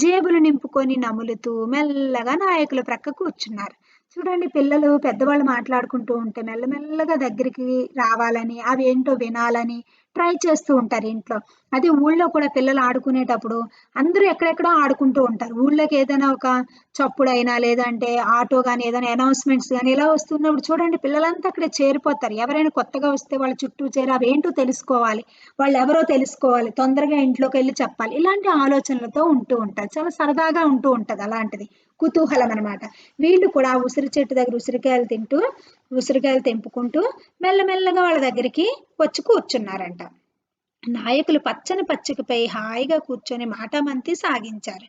జేబులు నింపుకొని నములుతూ మెల్లగా నాయకుల ప్రక్క కూర్చున్నారు. చూడండి, పిల్లలు పెద్దవాళ్ళు మాట్లాడుకుంటూ ఉంటే మెల్లమెల్లగా దగ్గరికి రావాలని, అవి ఏంటో వినాలని ట్రై చేస్తూ ఉంటారు ఇంట్లో. అదే ఊళ్ళో కూడా పిల్లలు ఆడుకునేటప్పుడు అందరూ ఎక్కడెక్కడో ఆడుకుంటూ ఉంటారు. ఊళ్ళోకి ఏదైనా ఒక చప్పుడైనా లేదంటే ఆటో కానీ ఏదైనా అనౌన్స్మెంట్స్ కానీ ఇలా వస్తున్నప్పుడు చూడండి పిల్లలంతా అక్కడ చేరిపోతారు. ఎవరైనా కొత్తగా వస్తే వాళ్ళ చుట్టూ చేరి అవేంటో తెలుసుకోవాలి, వాళ్ళు ఎవరో తెలుసుకోవాలి, తొందరగా ఇంట్లోకి వెళ్ళి చెప్పాలి, ఇలాంటి ఆలోచనలతో ఉంటూ ఉంటారు. చాలా సరదాగా ఉంటూ ఉంటది అలాంటిది, కుతూహలం అనమాట. వీళ్ళు కూడా ఉసిరి చెట్టు దగ్గర ఉసిరికాయలు తెంపుకుంటూ మెల్లమెల్లగా వాళ్ళ దగ్గరికి వచ్చి కూర్చున్నారంట. నాయకులు పచ్చని పచ్చికపై హాయిగా కూర్చొని మాటామంతి సాగించారు.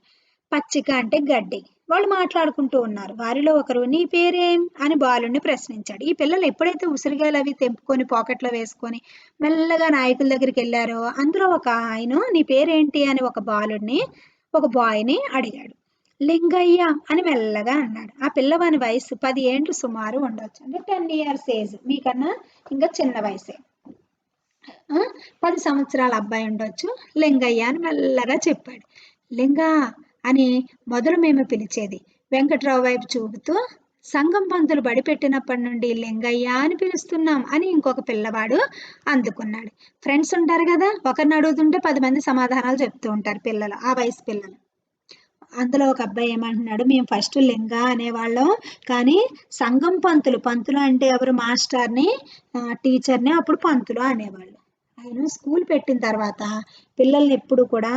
పచ్చిక అంటే గడ్డి. వాళ్ళు మాట్లాడుకుంటూ ఉన్నారు. వారిలో ఒకరు నీ పేరేం అని బాలుని ప్రశ్నించాడు. ఈ పిల్లలు ఎప్పుడైతే ఉసిరికాయలు అవి తెంపుకొని పాకెట్లో వేసుకొని మెల్లగా నాయకుల దగ్గరికి వెళ్ళారో అందులో ఒక ఆయన నీ పేరేంటి అని ఒక బాయ్ని అడిగాడు. లింగయ్య అని మెల్లగా అన్నాడు. ఆ పిల్లవాని వయసు 10 ఏండ్లు సుమారు ఉండొచ్చు, అంటే 10 years ఏజ్, మీకన్నా ఇంకా చిన్న వయసే. 10 సంవత్సరాల అబ్బాయి ఉండొచ్చు. లింగయ్య అని మెల్లగా చెప్పాడు. లింగా అని మొదలు మేము పిలిచేది. వెంకట్రావు వైపు చూపుతూ సంఘం పంతులు బడిపెట్టినప్పటి నుండి లింగయ్య అని పిలుస్తున్నాం అని ఇంకొక పిల్లవాడు అందుకున్నాడు. ఫ్రెండ్స్ ఉంటారు కదా, ఒకరిని అడుగుతుంటే 10 మంది సమాధానాలు చెప్తూ ఉంటారు పిల్లలు, ఆ వయసు పిల్లలు. అందులో ఒక అబ్బాయి ఏమంటున్నాడు, మేము ఫస్ట్ లింగా అనేవాళ్ళం, కానీ సంఘం పంతులు అంటే ఎవరు, మాస్టర్ని టీచర్ని అప్పుడు పంతులు అనేవాళ్ళు. ఆయన స్కూల్ పెట్టిన తర్వాత పిల్లల్ని ఎప్పుడు కూడా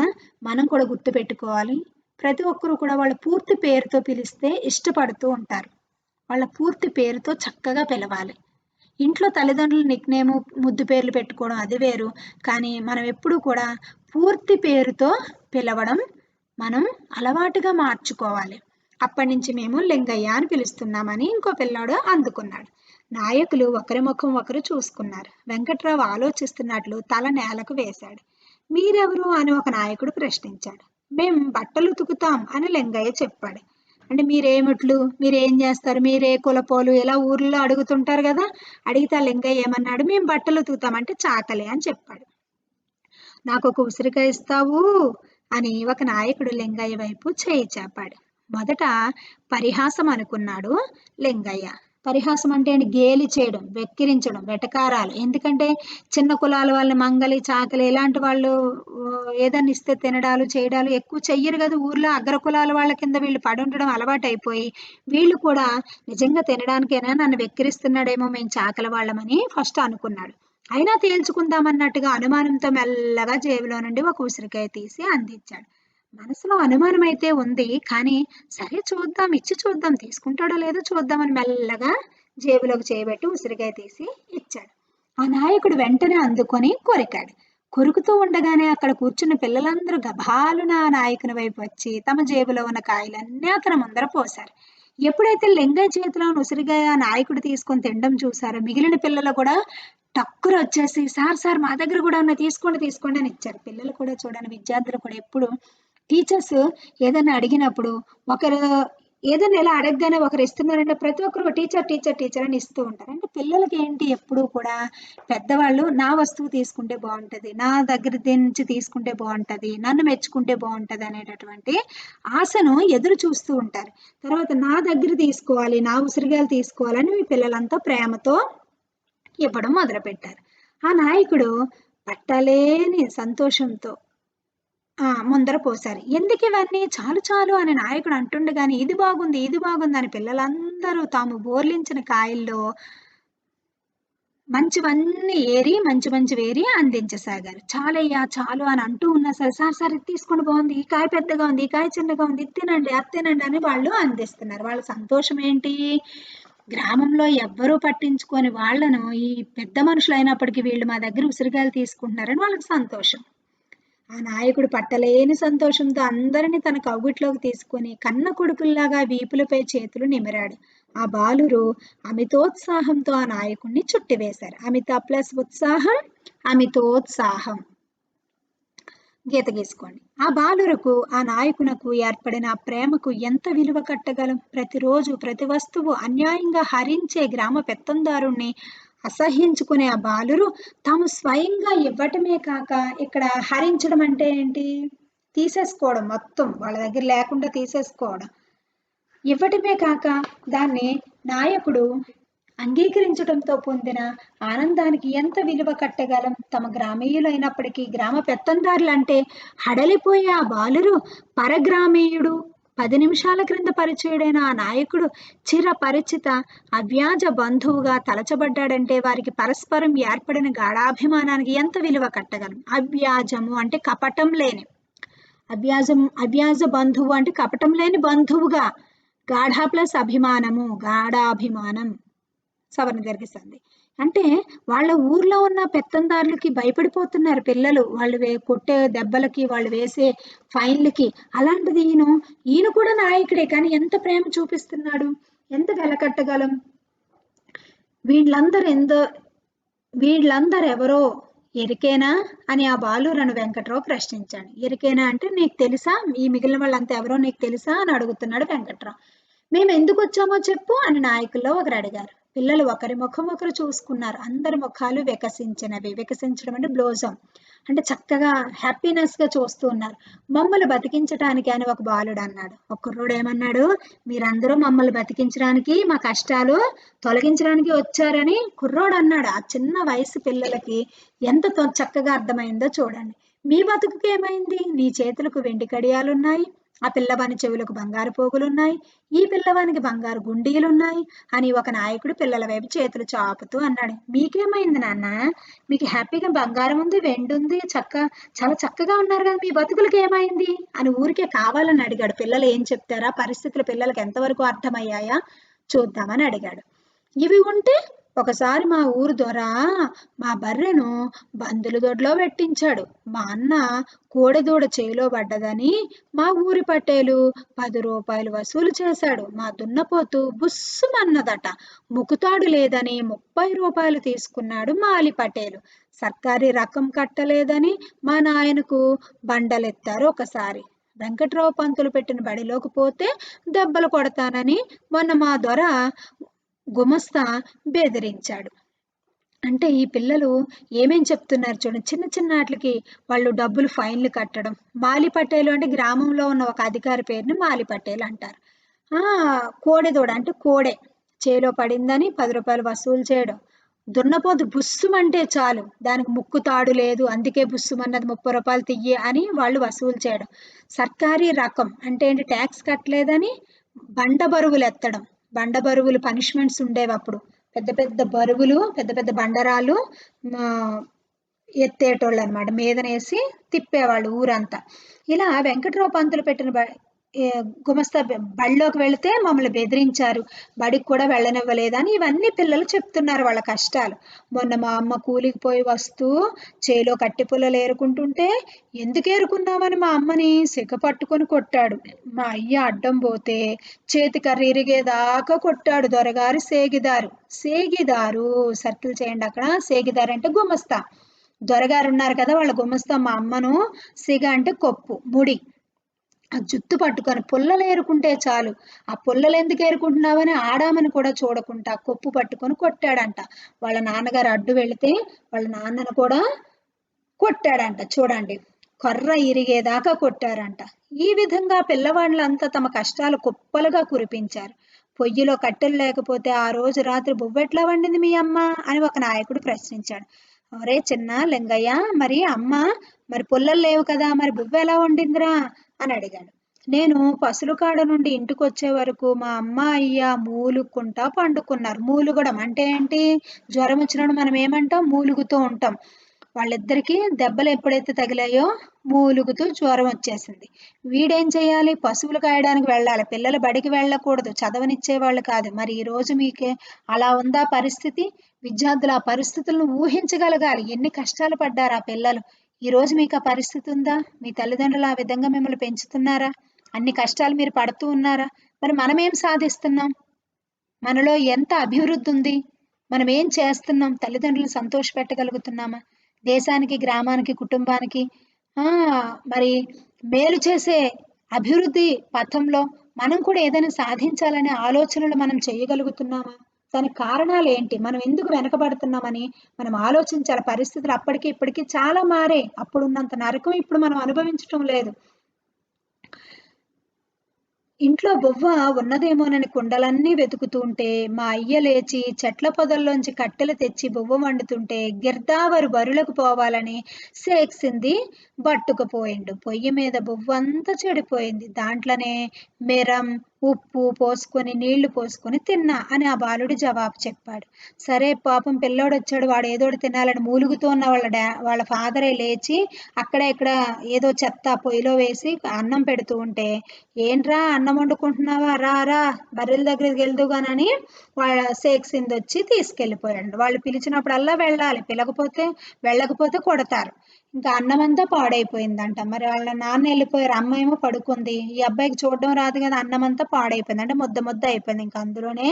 మనం కూడా గుర్తు పెట్టుకోవాలి. ప్రతి ఒక్కరు కూడా వాళ్ళ పూర్తి పేరుతో పిలిస్తే ఇష్టపడుతూ ఉంటారు. వాళ్ళ పూర్తి పేరుతో చక్కగా పిలవాలి. ఇంట్లో తల్లిదండ్రులు నిక్నేము ముద్దు పేర్లు పెట్టుకోవడం అది వేరు, కానీ మనం ఎప్పుడు కూడా పూర్తి పేరుతో పిలవడం మనం అలవాటుగా మార్చుకోవాలి. అప్పటి నుంచి మేము లింగయ్య అని పిలుస్తున్నామని ఇంకో పిల్లాడు అందుకున్నాడు. నాయకులు ఒకరి ముఖం ఒకరు చూసుకున్నారు. వెంకట్రావు ఆలోచిస్తున్నట్లు తల నేలకు వేశాడు. మీరెవరు అని ఒక నాయకుడు ప్రశ్నించాడు. మేం బట్టలు ఉతుకుతాం అని లింగయ్య చెప్పాడు. అంటే మీరేమిట్లు, మీరేం చేస్తారు, మీరే కులపోలు ఇలా ఊర్లో అడుగుతుంటారు కదా. అడిగితే లింగయ్య ఏమన్నాడు, మేము బట్టలు ఉతుకుతాం అంటే చాకలి అని చెప్పాడు. నాకు ఒక ఉసిరికాయ ఇస్తావు అని ఒక నాయకుడు లింగయ్య వైపు చేయి చాపాడు. మొదట పరిహాసం అనుకున్నాడు లింగయ్య. పరిహాసం అంటే గేలి చేయడం, వెక్కిరించడం, వెటకారాలు. ఎందుకంటే చిన్న కులాల వాళ్ళని మంగలి చాకలి ఇలాంటి వాళ్ళు ఏదన్నా ఇస్తే తినడాలు చేయడాలు ఎక్కువ చెయ్యరు కదా. ఊర్లో అగ్ర కులాల వాళ్ళ కింద వీళ్ళు పడి ఉండడం అలవాటు అయిపోయి వీళ్ళు కూడా నిజంగా తినడానికైనా నన్ను వెక్కిరిస్తున్నాడేమో, మేము చాకలి వాళ్ళమని ఫస్ట్ అనుకున్నాడు. అయినా తేల్చుకుందామన్నట్టుగా అనుమానంతో మెల్లగా జేబులో నుండి ఒక ఉసిరికాయ తీసి అందించాడు. మనసులో అనుమానం అయితే ఉంది. కానీ సరే చూద్దాం, ఇచ్చి చూద్దాం, తీసుకుంటాడో లేదో చూద్దామని మెల్లగా జేబులోకి చేయబెట్టి ఉసిరికాయ తీసి ఇచ్చాడు. ఆ నాయకుడు వెంటనే అందుకొని కొరికాడు. కొరుకుతూ ఉండగానే అక్కడ కూర్చున్న పిల్లలందరూ గభాలున ఆ నాయకుని వైపు వచ్చి తమ జేబులో ఉన్న కాయలన్నీ అతని ముందర పోశారు. ఎప్పుడైతే లింగయ్య చేతిలో ఉన్న ఉసిరికాయ ఆ నాయకుడు తీసుకొని తినడం చూసారో మిగిలిన పిల్లలు కూడా టక్కున వచ్చేసి సార్ సార్ మా దగ్గర కూడా ఉన్న తీసుకోండి తీసుకోండి అని ఇచ్చారు. పిల్లలు కూడా చూడండి, విద్యార్థులు కూడా ఎప్పుడు టీచర్స్ ఏదైనా అడిగినప్పుడు ఒకరు ఏదైనా ఇలా అడగగానే ఒకరు ఇస్తున్నారంటే ప్రతి ఒక్కరు టీచర్ టీచర్ టీచర్ అని ఇస్తూ ఉంటారు. అంటే పిల్లలకి ఏంటి ఎప్పుడు కూడా పెద్దవాళ్ళు నా వస్తువు తీసుకుంటే బాగుంటది, నా దగ్గర నుంచి తీసుకుంటే బాగుంటది, నన్ను మెచ్చుకుంటే బాగుంటది అనేటటువంటి ఆశను ఎదురు చూస్తూ ఉంటారు. తర్వాత నా దగ్గర తీసుకోవాలి, నా ఉసిరిగాయలు తీసుకోవాలని మీ పిల్లలంతా ప్రేమతో ఇవ్వడం మొదలుపెట్టారు. ఆ నాయకుడు పట్టలేని సంతోషంతో ముందర పోశారు. ఎందుకు ఇవన్నీ చాలు చాలు అని నాయకుడు అంటుండగాని ఇది బాగుంది ఇది బాగుంది అని పిల్లలందరూ తాము బోర్లించిన కాయల్లో మంచివన్నీ ఏరి మంచి మంచివి ఏరి అందించసాగారు. చాలయ్యా చాలు అని అంటూ ఉన్నా సరే సార్ సార్ ఇది తీసుకోండి బాగుంది, ఈ కాయ పెద్దగా ఉంది, ఈ కాయ చిన్నగా ఉంది, ఇది తినండి అది తినండి అని వాళ్ళు అందిస్తున్నారు. వాళ్ళ సంతోషం ఏంటి? గ్రామంలో ఎవ్వరూ పట్టించుకొని వాళ్ళను ఈ పెద్ద మనుషులు అయినప్పటికీ వీళ్ళు మా దగ్గర ఉసిరికాయలు తీసుకుంటున్నారని వాళ్ళకి సంతోషం. ఆ నాయకుడు పట్టలేని సంతోషంతో అందరినీ తన కౌగిట్లోకి తీసుకొని కన్న కొడుకుల్లాగా వీపులపై చేతులు నిమిరాడు. ఆ బాలురు అమితోత్సాహంతో ఆ నాయకుడిని చుట్టివేశారు. అమిత ప్లస్ ఉత్సాహం, అమితోత్సాహం. గీత గీసుకోండి. ఆ బాలురకు ఆ నాయకునకు ఏర్పడిన ఆ ప్రేమకు ఎంత విలువ కట్టగలం? ప్రతిరోజు ప్రతి వస్తువు అన్యాయంగా హరించే గ్రామ పెత్తందారుణ్ణి అసహ్యించుకునే ఆ బాలురు తాము స్వయంగా ఇవ్వటమే కాక ఇక్కడ హరించడం అంటే ఏంటి? తీసేసుకోవడం, మొత్తం వాళ్ళ దగ్గర లేకుండా తీసేసుకోవడం. ఇవ్వటమే కాక దాన్ని నాయకుడు అంగీకరించడంతో పొందిన ఆనందానికి ఎంత విలువ కట్టగలం? తమ గ్రామీయులైనప్పటికీ గ్రామ పెత్తందారులంటే హడలిపోయే ఆ బాలురు పరగ్రామీయుడు 10 నిమిషాల క్రింద పరిచయుడైన ఆ నాయకుడు చిరపరిచిత అవ్యాజ బంధువుగా తలచబడ్డాడంటే వారికి పరస్పరం ఏర్పడిన గాఢాభిమానానికి ఎంత విలువ కట్టగలం? అవ్యాజము అంటే కపటం లేని, అవ్యాజ బంధువు అంటే కపటం లేని బంధువుగా, గాఢ ప్లస్ అభిమానము గాఢాభిమానం సవర్ణ దీర్ఘ అంటే వాళ్ళ ఊర్లో ఉన్న పెత్తందారులకి భయపడిపోతున్నారు పిల్లలు, వాళ్ళు కొట్టే దెబ్బలకి, వాళ్ళు వేసే ఫైన్లకి. అలాంటిది ఈయన కూడా నాయకుడే కానీ ఎంత ప్రేమ చూపిస్తున్నాడు, ఎంత వెలకట్టగలం? వీళ్ళందరూ ఎవరో ఎరికేనా అని ఆ బాలురను వెంకట్రావు ప్రశ్నించాడు. ఎరికేనా అంటే నీకు తెలుసా, ఈ మిగిలిన వాళ్ళంతా ఎవరో నీకు తెలుసా అని అడుగుతున్నాడు వెంకట్రావు. మేము ఎందుకు వచ్చామో చెప్పు అని నాయకుల్లో ఒకరు అడిగారు. పిల్లలు ఒకరి ముఖం ఒకరు చూసుకున్నారు. అందరి ముఖాలు వికసించినవి. వికసించడం అంటే బ్లోజం అంటే చక్కగా హ్యాపీనెస్ గా చూస్తూ ఉన్నారు. మమ్మల్ని బతికించటానికి అని ఒక బాలుడు అన్నాడు. ఒక కుర్రోడు ఏమన్నాడు? మీరందరూ మమ్మల్ని బతికించడానికి, మా కష్టాలు తొలగించడానికి వచ్చారని కుర్రోడు అన్నాడు. ఆ చిన్న వయసు పిల్లలకి ఎంత చక్కగా అర్థమైందో చూడండి. మీ బతుకుకి ఏమైంది? నీ చేతులకు వెండి కడియాలున్నాయి, ఆ పిల్లవాని చెవులకు బంగారు పోగులున్నాయి, ఈ పిల్లవానికి బంగారు గుండీలున్నాయి అని ఒక నాయకుడు పిల్లల వైపు చేతులు చాపుతూ అన్నాడు. మీకేమైంది నాన్న? మీకు హ్యాపీగా బంగారం ఉంది, వెండి ఉంది, చాలా చక్కగా ఉన్నారు కదా, మీ బతుకులకి ఏమైంది అని ఊరికే కావాలని అడిగాడు. పిల్లలు ఏం చెప్తారా, పరిస్థితులు పిల్లలకి ఎంతవరకు అర్థమయ్యాయా చూద్దామని అడిగాడు. ఇవి ఉంటే ఒకసారి మా ఊరు దొర మా బర్రెను బందుల దొడ్లో పెట్టించాడు. మా అన్న కోడెదూడ చేలో పడ్డదని మా ఊరి పటేలు 10 రూపాయలు వసూలు చేశాడు. మా దున్నపోతు బుస్సుమన్నదట. ముకుతాడు లేదని 30 రూపాయలు తీసుకున్నాడు మాలి పటేలు. సర్కారీ రకం కట్టలేదని మా నాయనకు బండలెత్తారు ఒకసారి. వెంకట్రావు పంతులు పెట్టిన బడిలోకి పోతే దెబ్బలు కొడతానని మొన్న మా దొర గుమస్తా బెదిరించాడు. అంటే ఈ పిల్లలు ఏమేం చెప్తున్నారు చూడండి. చిన్న చిన్న వాటికి వాళ్ళు డబ్బులు ఫైన్లు కట్టడం. మాలి పటేలు అంటే గ్రామంలో ఉన్న ఒక అధికారి పేరుని మాలి పటేల్ అంటారు. కోడెదూడ అంటే కోడె చేలో పడిందని 10 రూపాయలు వసూలు చేయడం. దున్నపోతు బుస్సుమంటే చాలు దానికి ముక్కు తాడు లేదు, అందుకే బుస్సుమన్నది 30 రూపాయలు తియ్యి అని వాళ్ళు వసూలు చేయడం. సర్కారీ రకం అంటే ఏంటి? ట్యాక్స్ కట్టలేదని బండ బరువులు ఎత్తడం. బండ బరువులు పనిష్మెంట్స్ ఉండేవి అప్పుడు. పెద్ద పెద్ద బరువులు, పెద్ద పెద్ద బండరాలు ఎత్తేటోళ్ళు అనమాట, మీదనేసి తిప్పేవాళ్ళు ఊరంతా. ఇలా వెంకట్రావు పంతులు పెట్టిన గుమస్తా బడిలోకి వెళితే మమ్మల్ని బెదిరించారు, బడికి కూడా వెళ్ళనివ్వలేదని ఇవన్నీ పిల్లలు చెప్తున్నారు వాళ్ళ కష్టాలు. మొన్న మా అమ్మ కూలికి పోయి వస్తూ చేలో కట్టి పుల్లలు ఏరుకుంటుంటే ఎందుకు ఏరుకున్నామని మా అమ్మని సిగ పట్టుకొని కొట్టాడు. మా అయ్య అడ్డం పోతే చేతి కర్ర ఇరిగేదాకా కొట్టాడు దొరగారు సేగిదారు. సేగిదారు సర్కిల్ చేయండి అక్కడ. సేగిదారు అంటే గుమస్తా. దొరగారు ఉన్నారు కదా, వాళ్ళ గుమస్తా మా అమ్మను. సిగ అంటే కొప్పు, ముడి. ఆ జుత్తు పట్టుకొని పుల్లలు ఏరుకుంటే చాలు, ఆ పుల్లలు ఎందుకు ఏరుకుంటున్నావని ఆడామని కూడా చూడకుండా కొప్పు పట్టుకొని కొట్టాడంట. వాళ్ళ నాన్నగారు అడ్డు వెళితే వాళ్ళ నాన్నను కూడా కొట్టాడంట. చూడండి, కర్ర ఇరిగేదాకా కొట్టారంట. ఈ విధంగా పిల్లవాళ్ళంతా తమ కష్టాలు కుప్పలుగా కురిపించారు. పొయ్యిలో కట్టెలు లేకపోతే ఆ రోజు రాత్రి బువ్వెట్లా వండింది మీ అమ్మ అని ఒక నాయకుడు ప్రశ్నించాడు. ఒరే చిన్న లింగయ్య, మరి పుల్లలు లేవు కదా, మరి బువ్వ ఎలా వండిందిరా అని అడిగాడు. నేను పసులు కాడ నుండి ఇంటికి వచ్చే వరకు మా అమ్మ అయ్య మూలుక్కుంటా పండుకున్నారు. మూలుగడం అంటే ఏంటి? జ్వరం వచ్చినప్పుడు మనం ఏమంటాం? మూలుగుతూ ఉంటాం. వాళ్ళిద్దరికీ దెబ్బలు ఎప్పుడైతే తగిలాయో మూలుగుతూ జ్వరం వచ్చేసింది. వీడేం చేయాలి? పశువులు కాయడానికి వెళ్ళాలి, పిల్లలు బడికి వెళ్ళకూడదు, చదవనిచ్చేవాళ్ళు కాదు. మరి ఈ రోజు మీకే అలా ఉందా పరిస్థితి? విద్యార్థులు ఆ పరిస్థితులను ఊహించగలగాలి. ఎన్ని కష్టాలు పడ్డారు ఆ పిల్లలు. ఈ రోజు మీకు ఆ పరిస్థితి ఉందా? మీ తల్లిదండ్రులు ఆ విధంగా మిమ్మల్ని పెంచుతున్నారా? అన్ని కష్టాలు మీరు పడుతూ ఉన్నారా? మరి మనం ఏం సాధిస్తున్నాం? మనలో ఎంత అభివృద్ధి ఉంది? మనం ఏం చేస్తున్నాం? తల్లిదండ్రులను సంతోష పెట్టగలుగుతున్నామా? దేశానికి, గ్రామానికి, కుటుంబానికి మరి మేలు చేసే అభివృద్ధి పథంలో మనం కూడా ఏదైనా సాధించాలనే ఆలోచనలు మనం చేయగలుగుతున్నామా? దానికి కారణాలు ఏంటి? మనం ఎందుకు వెనకబడుతున్నామని మనం ఆలోచించాలి. పరిస్థితులు అప్పటికి ఇప్పటికి చాలా మారే. అప్పుడున్నంత నరకం ఇప్పుడు మనం అనుభవించటం లేదు. ఇంట్లో బువ్వ ఉన్నదేమోనని కుండలన్నీ వెతుకుతూ ఉంటే మా అయ్య లేచి చెట్ల పొదల్లోంచి కట్టెలు తెచ్చి బువ్వ వండుతుంటే గిర్దావరు బరులకు పోవాలని సేక్సింది బట్టుకుపోయిండు. పొయ్యి మీద బువ్వంతా చెడిపోయింది. దాంట్లోనే మెరం, ఉప్పు పోసుకొని నీళ్లు పోసుకొని తిన్నా అని ఆ బాలుడు జవాబు చెప్పాడు. సరే పాపం పిల్లోడు వచ్చాడు, వాడు ఏదోటి తినాలని మూలుగుతూ ఉన్న వాళ్ళ ఫాదరే లేచి అక్కడ ఇక్కడ ఏదో చెత్త పొయ్యిలో వేసి అన్నం పెడుతూ ఉంటే, ఏంట్రా అన్నం వండుకుంటున్నావా, రా రా బర్రెల దగ్గరికి వెళ్దుగానని వాళ్ళ సేక్సింది వచ్చి తీసుకెళ్ళిపోయాడు. వాళ్ళు పిలిచినప్పుడల్లా వెళ్ళాలి, వెళ్ళకపోతే కొడతారు. ఇంకా అన్నం అంతా పాడైపోయిందంట. మరి వాళ్ళ నాన్న వెళ్ళిపోయారు, అమ్మ ఏమో పడుకుంది. ఈ అబ్బాయికి చూడడం రాదు కదా, అన్నం అంతా పాడైపోయింది, అంటే ముద్ద ముద్ద అయిపోయింది. ఇంకా అందులోనే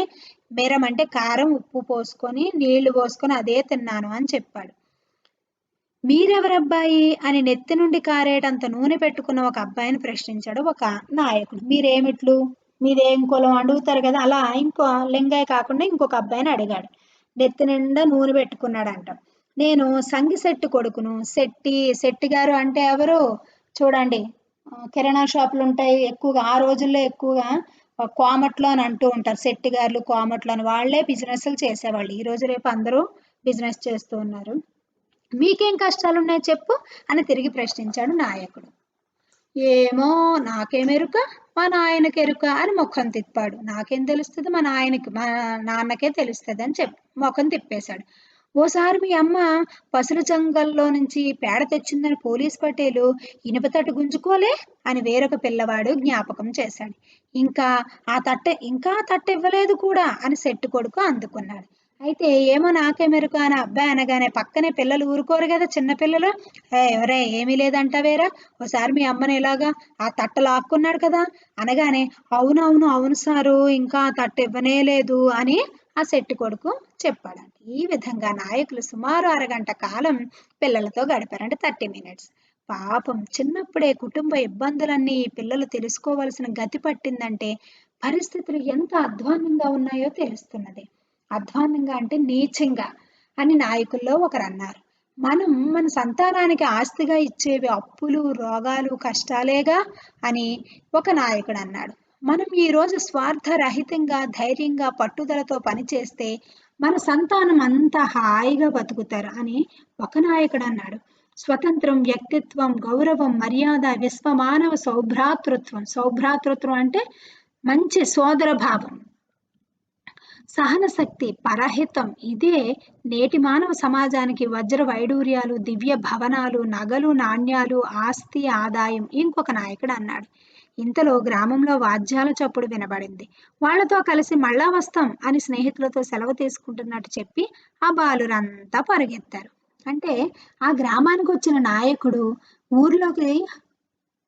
మెరం అంటే కారం, ఉప్పు పోసుకొని నీళ్లు పోసుకొని అదే తిన్నాను అని చెప్పాడు. మీరెవరబ్బాయి అని నెత్తి నుండి కారేటంత నూనె పెట్టుకున్న ఒక అబ్బాయిని ప్రశ్నించాడు ఒక నాయకుడు. మీరేమిట్లు, మీదేం కులం అడుగుతారు కదా, అలా ఇంకో లింగయ్య కాకుండా ఇంకొక అబ్బాయిని అడిగాడు. నెత్తి నిండా నూనె పెట్టుకున్నాడంట. నేను సంగిశెట్టి కొడుకును. శెట్టి గారు అంటే ఎవరు? చూడండి, కిరాణా షాపులు ఉంటాయి ఎక్కువగా, ఆ రోజుల్లో ఎక్కువగా కోమట్లో అని అంటూ ఉంటారు. శెట్టి గారులు, కోమట్లు అని వాళ్ళే బిజినెస్లు చేసేవాళ్ళు. ఈ రోజు రేపు అందరూ బిజినెస్ చేస్తూ ఉన్నారు. మీకేం కష్టాలున్నాయి చెప్పు అని తిరిగి ప్రశ్నించాడు నాయకుడు. ఏమో నాకేమెరుక, మా నాయనకెరుక అని ముఖం తిప్పాడు. నాకేం తెలుస్తుంది, మా నాన్నకే తెలుస్తుంది అని ముఖం తిప్పేశాడు. ఓసారి మీ అమ్మ పసుల జంగల్లో నుంచి పేడ తెచ్చిందని పోలీస్ పటేలు ఇనుపతట్టు గుంజుకోలే అని వేరొక పిల్లవాడు జ్ఞాపకం చేశాడు. ఇంకా ఆ తట్టె ఇవ్వలేదు కూడా అని శెట్టి కొడుకు అందుకున్నాడు. అయితే ఏమో నాకెమెరుక అని అబ్బాయి అనగానే పక్కనే పిల్లలు ఊరుకోరు కదా, చిన్న పిల్లలు, ఎవరే ఏమీ లేదంటావేరా, ఒకసారి మీ అమ్మని ఇలాగా ఆ తట్ట లాక్కున్నాడు కదా అనగానే, అవునవును అవును సారు, ఇంకా ఆ తట్ట ఇవ్వనే లేదు అని ఆ శెట్టి కొడుకు చెప్పాడంట. ఈ విధంగా నాయకులు సుమారు అరగంట కాలం పిల్లలతో గడిపారు, అంటే 30 minutes. పాపం చిన్నప్పుడే కుటుంబ ఇబ్బందులన్నీ ఈ పిల్లలు తెలుసుకోవలసిన గతి పట్టిందంటే పరిస్థితులు ఎంత అధ్వాన్నంగా ఉన్నాయో తెలుస్తున్నది. అధ్వాన్నంగా అంటే నీచంగా అని నాయకుల్లో ఒకరు అన్నారు. మన సంతానానికి ఆస్తిగా ఇచ్చేవి అప్పులు, రోగాలు, కష్టాలేగా అని ఒక నాయకుడు అన్నాడు. మనం ఈ రోజు స్వార్థరహితంగా, ధైర్యంగా, పట్టుదలతో పనిచేస్తే మన సంతానం అంతా హాయిగా బతుకుతారు అని ఒక నాయకుడు అన్నాడు. స్వతంత్రం, వ్యక్తిత్వం, గౌరవం, మర్యాద, విశ్వమానవ సౌభ్రాతృత్వం. సౌభ్రాతృత్వం అంటే మంచి సోదర భావం. సహనశక్తి, పరహితం ఇదే నేటి మానవ సమాజానికి వజ్ర వైడూర్యాలు, దివ్య భవనాలు, నగలు, నాణ్యాలు, ఆస్తి, ఆదాయం. ఇంకొక నాయకుడు అన్నాడు. ఇంతలో గ్రామంలో వాద్యాల చప్పుడు వినబడింది. వాళ్లతో కలిసి మళ్ళా వస్తాం అని స్నేహితులతో సెలవు తీసుకుంటున్నట్టు చెప్పి ఆ బాలురంతా పరిగెత్తారు. అంటే ఆ గ్రామానికి వచ్చిన నాయకుడు ఊర్లోకి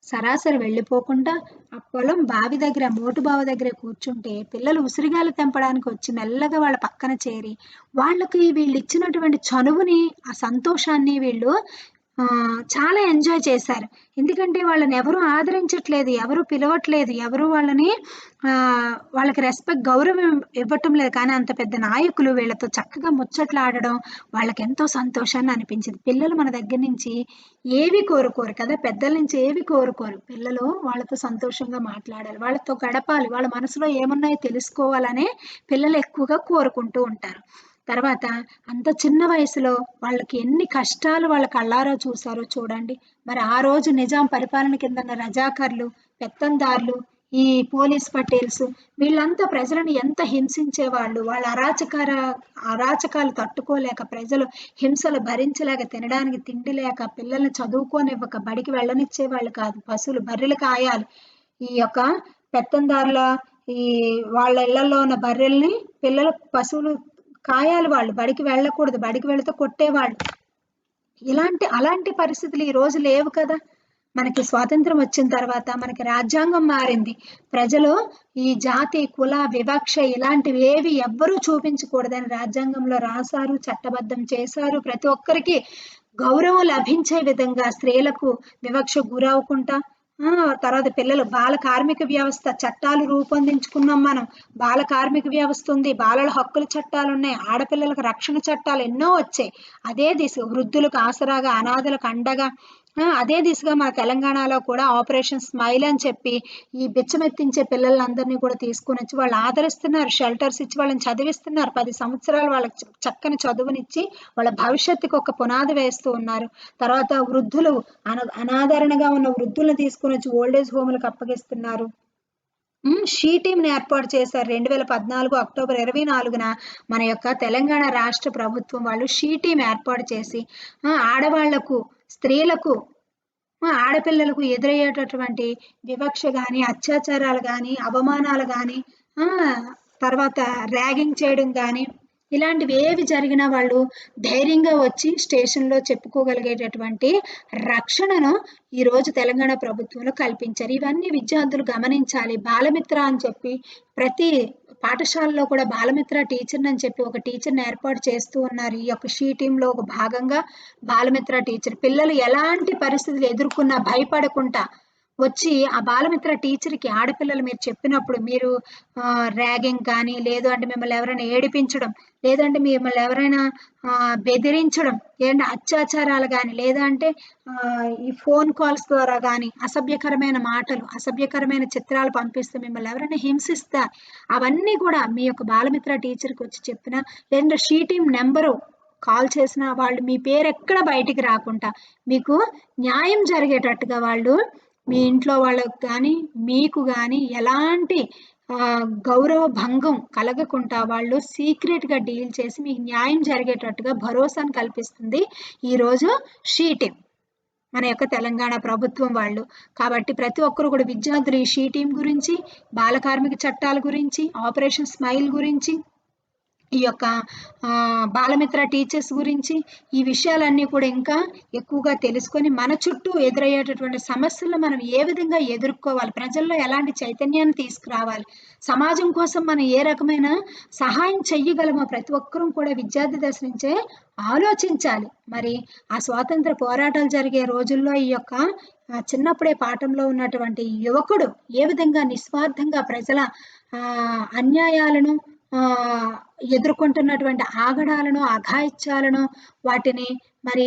సరాసరి వెళ్ళిపోకుండా ఆ పొలం బావి దగ్గర మోటు బావి దగ్గర కూర్చుంటే పిల్లలు ఉసిరిగాయలు తెంపడానికి వచ్చి మెల్లగా వాళ్ళ పక్కన చేరి వాళ్ళకి వీళ్ళు ఇచ్చినటువంటి చనువుని ఆ సంతోషాన్ని వీళ్ళు చాలా ఎంజాయ్ చేశారు. ఎందుకంటే వాళ్ళని ఎవరు ఆదరించట్లేదు, ఎవరు పిలవట్లేదు, ఎవరు వాళ్ళని వాళ్ళకి రెస్పెక్ట్, గౌరవం ఇవ్వటం లేదు. కానీ అంత పెద్ద నాయకులు వీళ్ళతో చక్కగా ముచ్చట్లాడడం వాళ్ళకి ఎంతో సంతోషాన్ని అనిపించింది. పిల్లలు మన దగ్గర నుంచి ఏవి కోరుకోరు కదా, పెద్దల నుంచి ఏవి కోరుకోరు. పిల్లలు వాళ్ళతో సంతోషంగా మాట్లాడాలి, వాళ్ళతో గడపాలి, వాళ్ళ మనసులో ఏమున్నాయో తెలుసుకోవాలనే పిల్లలు ఎక్కువగా కోరుకుంటూ ఉంటారు. తర్వాత అంత చిన్న వయసులో వాళ్ళకి ఎన్ని కష్టాలు వాళ్ళ కళ్ళారా చూసారో చూడండి. మరి ఆ రోజు నిజాం పరిపాలన కింద ఉన్న రజాకర్లు, పెత్తందారులు, ఈ పోలీస్ పటేల్స్ వీళ్ళంతా ప్రజలను ఎంత హింసించేవాళ్ళు. వాళ్ళ అరాచకాలు తట్టుకోలేక ప్రజలు హింసలు భరించలేక తినడానికి తిండి లేక పిల్లల్ని చదువుకోనివ్వక బడికి వెళ్ళనిచ్చేవాళ్ళు కాదు. పశువులు బర్రెలు కాయాలి. ఈ యొక్క పెత్తందారుల ఈ వాళ్ళ ఇళ్లలో ఉన్న బర్రెల్ని పిల్లలు పశువులు కాయాలి, వాళ్ళు బడికి వెళ్ళకూడదు, బడికి వెళితే కొట్టేవాళ్ళు. అలాంటి పరిస్థితులు ఈ రోజు లేవు కదా. మనకి స్వాతంత్రం వచ్చిన తర్వాత మనకి రాజ్యాంగం మారింది. ప్రజలు ఈ జాతి, కుల వివక్ష ఇలాంటివి ఏవి ఎవ్వరూ చూపించకూడదని రాజ్యాంగంలో రాశారు, చట్టబద్ధం చేశారు. ప్రతి ఒక్కరికి గౌరవం లభించే విధంగా స్త్రీలకు వివక్ష గురవకుండా తర్వాత పిల్లలు బాల కార్మిక వ్యవస్థ చట్టాలు రూపొందించుకున్నాం మనం. బాల కార్మిక వ్యవస్థ ఉంది, బాలల హక్కుల చట్టాలు ఉన్నాయి, ఆడపిల్లలకు రక్షణ చట్టాలు ఎన్నో వచ్చాయి. అదే దిశ వృద్ధులకు ఆసరాగా, అనాథలకు అండగా అదే దిశగా మన తెలంగాణలో కూడా ఆపరేషన్ స్మైల్ అని చెప్పి ఈ బిచ్చమెత్తించే పిల్లలందరినీ కూడా తీసుకుని వచ్చి వాళ్ళు ఆదరిస్తున్నారు, షెల్టర్స్ ఇచ్చి వాళ్ళని చదివిస్తున్నారు. 10 సంవత్సరాలు వాళ్ళకి చక్కని చదువునిచ్చి వాళ్ళ భవిష్యత్తుకి ఒక పునాది వేస్తూ ఉన్నారు. తర్వాత వృద్ధులు అనాదరణగా ఉన్న వృద్ధులను తీసుకుని వచ్చి ఓల్డేజ్ హోములకు అప్పగిస్తున్నారు. షీ టీంని ఏర్పాటు చేశారు. 2014 అక్టోబర్ 24న మన యొక్క తెలంగాణ రాష్ట్ర ప్రభుత్వం వాళ్ళు షీ టీం ఏర్పాటు చేసి ఆడవాళ్లకు, స్త్రీలకు, ఆడపిల్లలకు ఎదురయ్యేటటువంటి వివక్ష కానీ, అత్యాచారాలు కానీ, అవమానాలు కానీ, తర్వాత ర్యాగింగ్ చేయడం కానీ ఇలాంటివి ఏవి జరిగినా వాళ్ళు ధైర్యంగా వచ్చి స్టేషన్లో చెప్పుకోగలిగేటటువంటి రక్షణను ఈరోజు తెలంగాణ ప్రభుత్వంలో కల్పించారు. ఇవన్నీ విద్యార్థులు గమనించాలి. బాలమిత్ర అని చెప్పి ప్రతి పాఠశాలలో కూడా బాలమిత్ర టీచర్ అని చెప్పి ఒక టీచర్ని ఏర్పాటు చేస్తూ ఉన్నారు. ఈ యొక్క షీ టీంలో ఒక భాగంగా బాలమిత్ర టీచర్ పిల్లలు ఎలాంటి పరిస్థితులు ఎదుర్కొన్నా భయపడకుండా వచ్చి ఆ బాలమిత్ర టీచర్కి ఆడపిల్లలు మీరు చెప్పినప్పుడు మీరు ర్యాగింగ్ కానీ, లేదు అంటే మిమ్మల్ని ఎవరైనా ఏడిపించడం, లేదంటే మిమ్మల్ని ఎవరైనా బెదిరించడం, ఏంటంటే అత్యాచారాలు కానీ, లేదా అంటే ఈ ఫోన్ కాల్స్ ద్వారా కానీ అసభ్యకరమైన మాటలు, అసభ్యకరమైన చిత్రాలు పంపిస్తూ మిమ్మల్ని ఎవరైనా హింసిస్తా అవన్నీ కూడా మీ యొక్క బాలమిత్ర టీచర్కి వచ్చి చెప్పిన, లేదంటే షీ టీం నెంబరు కాల్ చేసిన వాళ్ళు మీ పేరు ఎక్కడ బయటికి రాకుండా మీకు న్యాయం జరిగేటట్టుగా వాళ్ళు మీ ఇంట్లో వాళ్ళకు కానీ, మీకు కానీ ఎలాంటి గౌరవ భంగం కలగకుండా వాళ్ళు సీక్రెట్గా డీల్ చేసి మీకు న్యాయం జరిగేటట్టుగా భరోసాను కల్పిస్తుంది ఈరోజు షీ టీం, మన యొక్క తెలంగాణ ప్రభుత్వం వాళ్ళు. కాబట్టి ప్రతి ఒక్కరు కూడా విద్యార్థులు ఈ షీ టీం గురించి, బాల కార్మిక చట్టాల గురించి, ఆపరేషన్ స్మైల్ గురించి, ఈ యొక్క బాలమిత్ర టీచర్స్ గురించి ఈ విషయాలన్నీ కూడా ఇంకా ఎక్కువగా తెలుసుకొని మన చుట్టూ ఎదురయ్యేటటువంటి సమస్యలను మనం ఏ విధంగా ఎదుర్కోవాలి, ప్రజల్లో ఎలాంటి చైతన్యాన్ని తీసుకురావాలి, సమాజం కోసం మనం ఏ రకమైన సహాయం చెయ్యగలమో ప్రతి ఒక్కరూ కూడా విద్యార్థి దశ నుంచే ఆలోచించాలి. మరి ఆ స్వాతంత్ర పోరాటాలు జరిగే రోజుల్లో ఈ యొక్క చిన్నప్పుడే పాఠంలో ఉన్నటువంటి యువకుడు ఏ విధంగా నిస్వార్థంగా ప్రజల అన్యాయాలను ఎదుర్కొంటున్నటువంటి ఆగడాలను, అఘాయిత్యాలను వాటిని మరి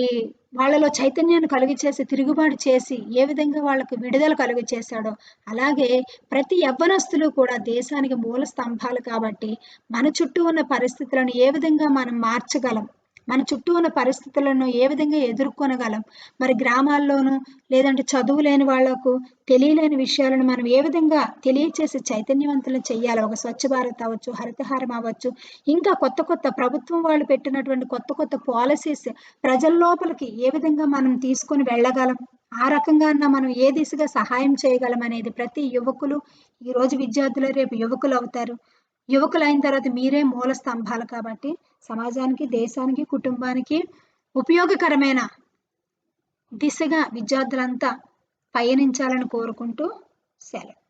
వాళ్ళలో చైతన్యాన్ని కలుగు చేసి, తిరుగుబాటు చేసి ఏ విధంగా వాళ్ళకు విడుదల కలుగు చేశాడో అలాగే ప్రతి యవ్వనస్తులు కూడా దేశానికి మూల స్తంభాలు. కాబట్టి మన చుట్టూ ఉన్న పరిస్థితులను ఏ విధంగా మనం మార్చగలం, మన చుట్టూ ఉన్న పరిస్థితులను ఏ విధంగా ఎదుర్కొనగలం, మరి గ్రామాల్లోనూ లేదంటే చదువు లేని వాళ్లకు తెలియలేని విషయాలను మనం ఏ విధంగా తెలియచేసి చైతన్యవంతులు చేయాలి. ఒక స్వచ్ఛ భారత్ అవ్వచ్చు, హరితహారం అవ్వచ్చు, ఇంకా కొత్త కొత్త ప్రభుత్వం వాళ్ళు పెట్టినటువంటి కొత్త కొత్త పాలసీస్ ప్రజల లోపలికి ఏ విధంగా మనం తీసుకొని వెళ్ళగలం, ఆ రకంగా మనం ఏ దిశగా సహాయం చేయగలం అనేది ప్రతి యువకులు, ఈ రోజు విద్యార్థులు రేపు యువకులు అవుతారు. యువకులైన తర్వాత మీరే మూల స్తంభాలు కాబట్టి సమాజానికి, దేశానికి, కుటుంబానికి ఉపయోగకరమైన దిశగా విద్యార్థులంతా పయనించాలని కోరుకుంటూ సెలవు.